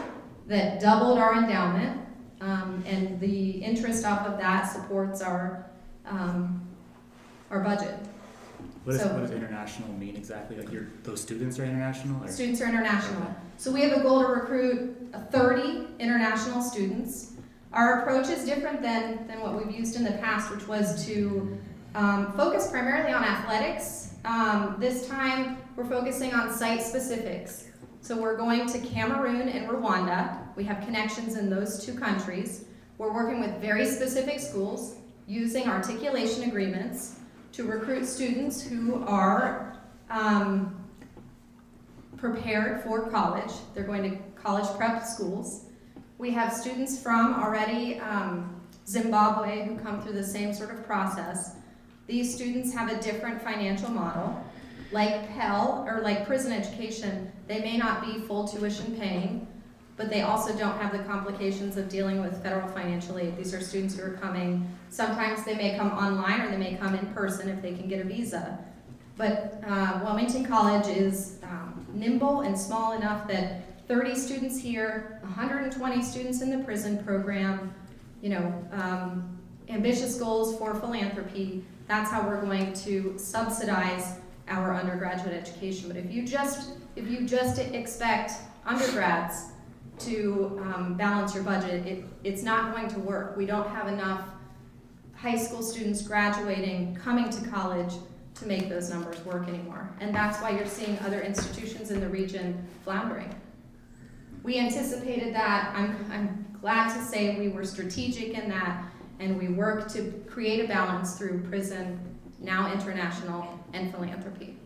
that doubled our endowment, and the interest off of that supports our budget. What does international mean exactly? Like those students are international? Or? Students are international. So we have a goal to recruit 30 international students. Our approach is different than what we've used in the past, which was to focus primarily on athletics. This time we're focusing on site specifics. So we're going to Cameroon and Rwanda. We have connections in those 2 countries. We're working with very specific schools using articulation agreements to recruit students who are prepared for college. They're going to college prep schools. We have students from already Zimbabwe who come through the same sort of process. These students have a different financial model. Like Pell or like prison education, they may not be full tuition paying, but they also don't have the complications of dealing with federal financial aid. These are students who are coming, sometimes they may come online or they may come in person if they can get a visa. But Wilmington College is nimble and small enough that 30 students here, 120 students in the prison program, ambitious goals for philanthropy. That's how we're going to subsidize our undergraduate education. But if you just expect undergrads to balance your budget, it's not going to work. We don't have enough high school students graduating, coming to college to make those numbers work anymore. And that's why you're seeing other institutions in the region floundering. We anticipated that. I'm glad to say we were strategic in that, and we worked to create a balance through prison, now international, and philanthropy.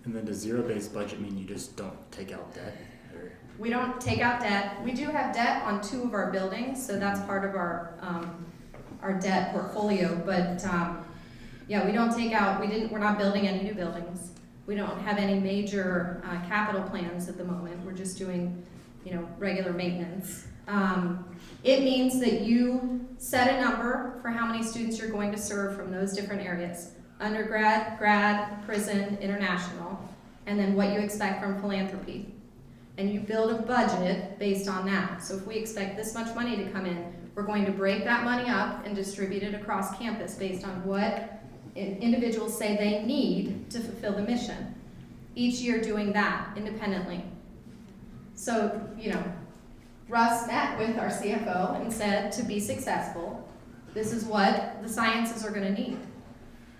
And then does zero-based budget mean you just don't take out debt? Or? We don't take out debt. We do have debt on 2 of our buildings, so that's part of our debt portfolio. But yeah, we don't take out. We're not building any new buildings. We don't have any major capital plans at the moment. We're just doing, regular maintenance. It means that you set a number for how many students you're going to serve from those different areas. Undergrad, grad, prison, international, and then what you expect from philanthropy. And you build a budget based on that. So if we expect this much money to come in, we're going to break that money up and distribute it across campus based on what individuals say they need to fulfill the mission. Each year doing that independently. So, Russ met with our CFO and said, to be successful, this is what the sciences are going to need.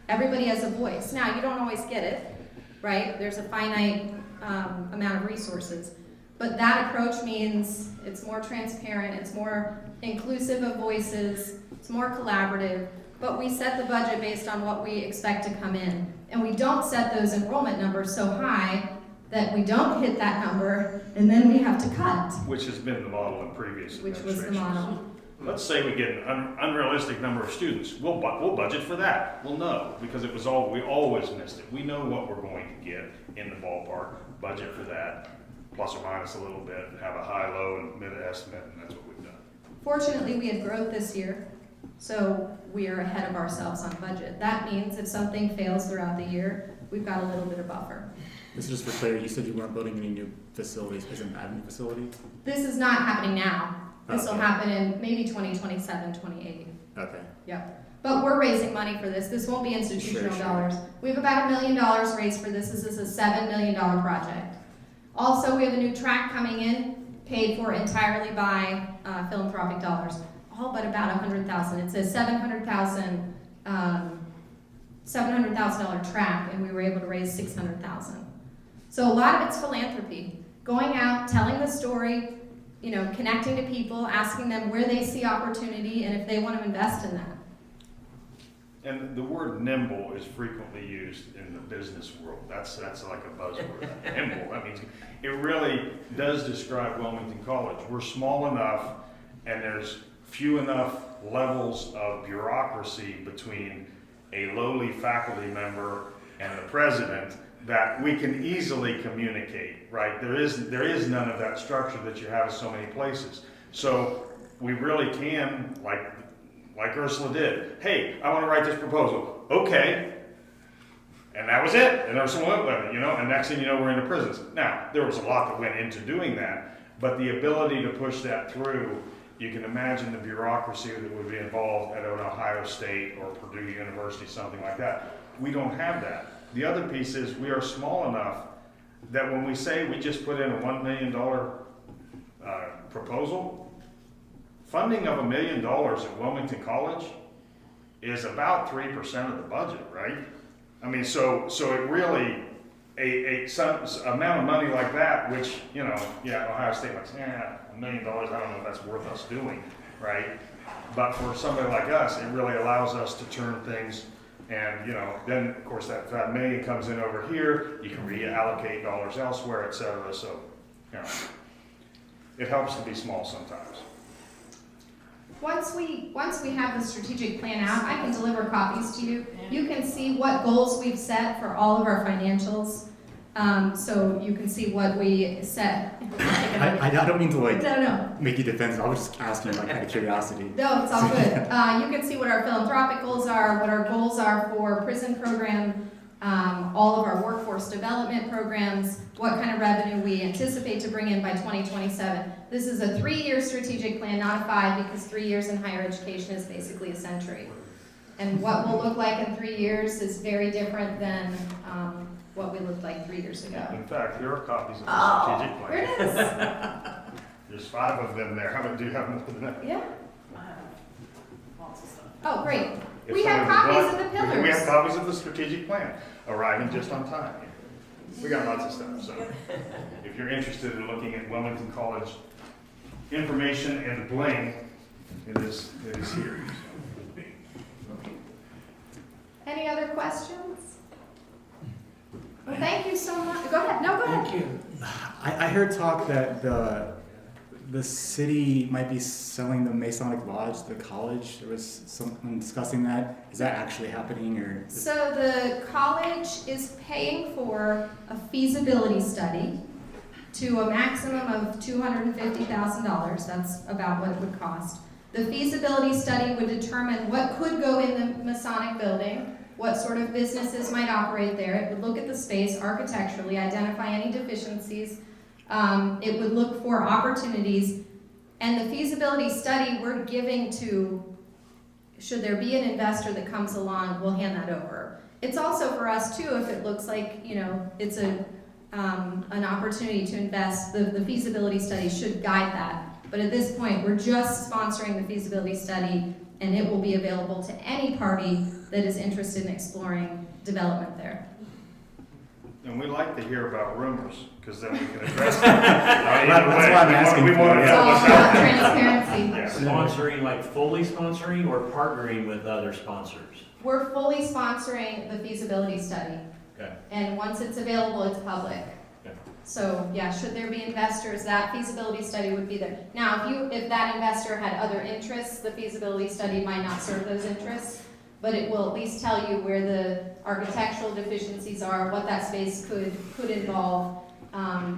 Everybody has a voice. Now, you don't always get it, right? There's a finite amount of resources. But that approach means it's more transparent, it's more inclusive of voices, it's more collaborative, but we set the budget based on what we expect to come in. And we don't set those enrollment numbers so high that we don't hit that number and then we have to cut. Which has been the model in previous Which administrations. was the model. Let's say we get an unrealistic number of students. We'll budget for that. Well, no, because we always missed it. We know what we're going to get in the ballpark. Budget for that, plus or minus a little bit, have a high, low, and mid estimate, and that's what we've done. Fortunately, we had growth this year, so we are ahead of ourselves on budget. That means if something fails throughout the year, we've got a little bit of buffer. This is just for clarity. You said you weren't building any new facilities. Isn't that a new facility? This is not happening now. This will Okay. happen in maybe 2027, 28. Okay. Yep. But we're raising money for this. This won't be institutional Sure. dollars. We have about $1 million raised for this. This is a $7 million project. Also, we have a new track coming in, paid for entirely by philanthropic dollars. All but about $100,000. It's a $700,000 track, and we were able to raise $600,000. So a lot of it's philanthropy. Going out, telling the story, connecting to people, asking them where they see opportunity and if they want to invest in that. And the word nimble is frequently used in the business world. That's like a buzzword. Nimble. I mean, it really does describe Wilmington College. We're small enough, and there's few enough levels of bureaucracy between a lowly faculty member and the president that we can easily communicate, right? There is none of that structure that you have in so many places. So we really can, like like Ursula did. Hey, I want to write this proposal. Okay. And that was it. And Ursula went with it, you know, and next thing you know, we're into prisons. Now, there was a lot that went into doing that, but the ability to push that through, you can imagine the bureaucracy that would be involved at an Ohio State or Purdue University, something like that. We don't have that. The other piece is we are small enough that when we say we just put in a $1 million proposal, funding of $1 million at Wilmington College is about 3% of the budget, right? I mean, so it really, some amount of money like that, which, you know, yeah, Ohio State like, $1 million, I don't know if that's worth us doing, right? But for somebody like us, it really allows us to turn things, and, you know, then, of course, that million comes in over here, you can reallocate dollars elsewhere, et cetera, so, you know, it helps to be small sometimes. Once we have the strategic plan out, I can deliver copies to you. You can see what goals we've set for all of our financials. So you can see what we set. I don't mean to like No. make you defensive. I was just asking like out of curiosity. No, it's all good. You can see what our philanthropic goals are, what our goals are for prison program, all of our workforce development programs, what kind of revenue we anticipate to bring in by 2027. This is a 3-year strategic plan, not a 5, because 3 years in higher education is basically a century. And what we'll look like in 3 years is very different than what we looked like 3 years ago. In fact, here are copies of the strategic plan. There it is. There's 5 of them there. How many do you have more than that? Yeah. Lots of stuff. Oh, great. If We have somebody would copies of the like- pillars. We have copies of the strategic plan, arriving just on time. We got lots of stuff, so if you're interested in looking at Wilmington College information and bling, it is here. Any other questions? Well, thank you so much. Go ahead. No, go ahead. Thank you. I heard talk that the city might be selling the Masonic Lodge to the college. There was someone discussing that. Is that actually happening, or? So the college is paying for a feasibility study to a maximum of $250,000. That's about what it would cost. The feasibility study would determine what could go in the Masonic building, what sort of businesses might operate there. It would look at the space architecturally, identify any deficiencies. It would look for opportunities. And the feasibility study we're giving to, should there be an investor that comes along, we'll hand that over. It's also for us too, if it looks like, you know, it's an opportunity to invest, the feasibility study should guide that. But at this point, we're just sponsoring the feasibility study, and it will be available to any party that is interested in exploring development there. And we like to hear about rumors, because then we can address them. That's why I'm asking. We want to It's know all what's out about there. transparency. Yes. Sponsoring, like fully sponsoring or partnering with other sponsors? We're fully sponsoring the feasibility study. Okay. And once it's available, it's public. Okay. So, yeah, should there be investors, that feasibility study would be there. Now, if that investor had other interests, the feasibility study might not serve those interests, but it will at least tell you where the architectural deficiencies are, what that space could involve,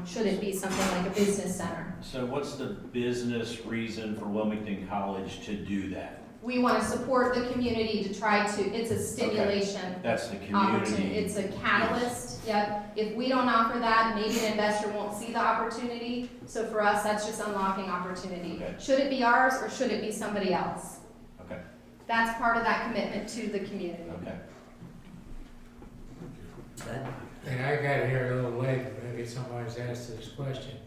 should it be something like a business center. So what's the business reason for Wilmington College to do that? We want to support the community to try to, it's a stimulation. That's the Opportunity. community. It's a catalyst, yep. If we don't offer that, maybe an investor won't see the opportunity. So for us, that's just unlocking opportunity. Okay. Should it be ours or should it be somebody else? Okay, That's part of that commitment to the community. okay. And I got here a little late, maybe somebody's asked this question.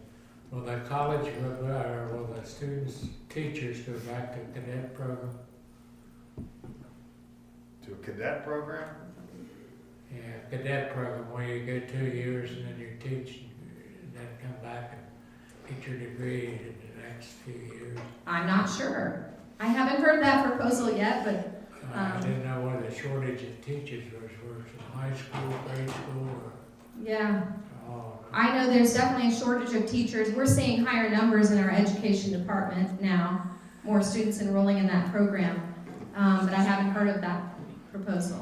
Will the college, or will the students, teachers go back to cadet program? To a cadet program? Yeah, cadet program where you go 2 years and then you teach and then come back and get your degree in the next few years. I'm not sure. I haven't heard that proposal yet, but I didn't know what the shortage of teachers was in high school, grade school, or yeah. all. I know there's definitely a shortage of teachers. We're seeing higher numbers in our education department now, more students enrolling in that program, but I haven't heard of that proposal.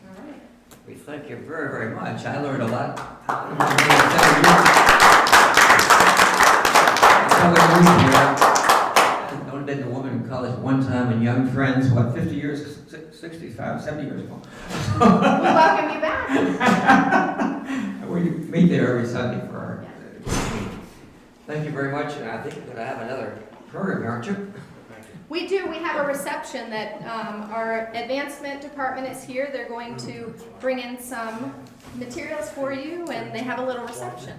All right. We thank you very, very much. I learned a lot. So I've only been to Wilmington College one time, and young friends, 50 years, 65, 70 years ago. We welcome you back. We meet there every Sunday for our meeting. Thank you very much, and I think we're going to have another program, aren't you? We do. We have a reception that our advancement department is here. They're going to bring in some materials for you, and they have a little reception.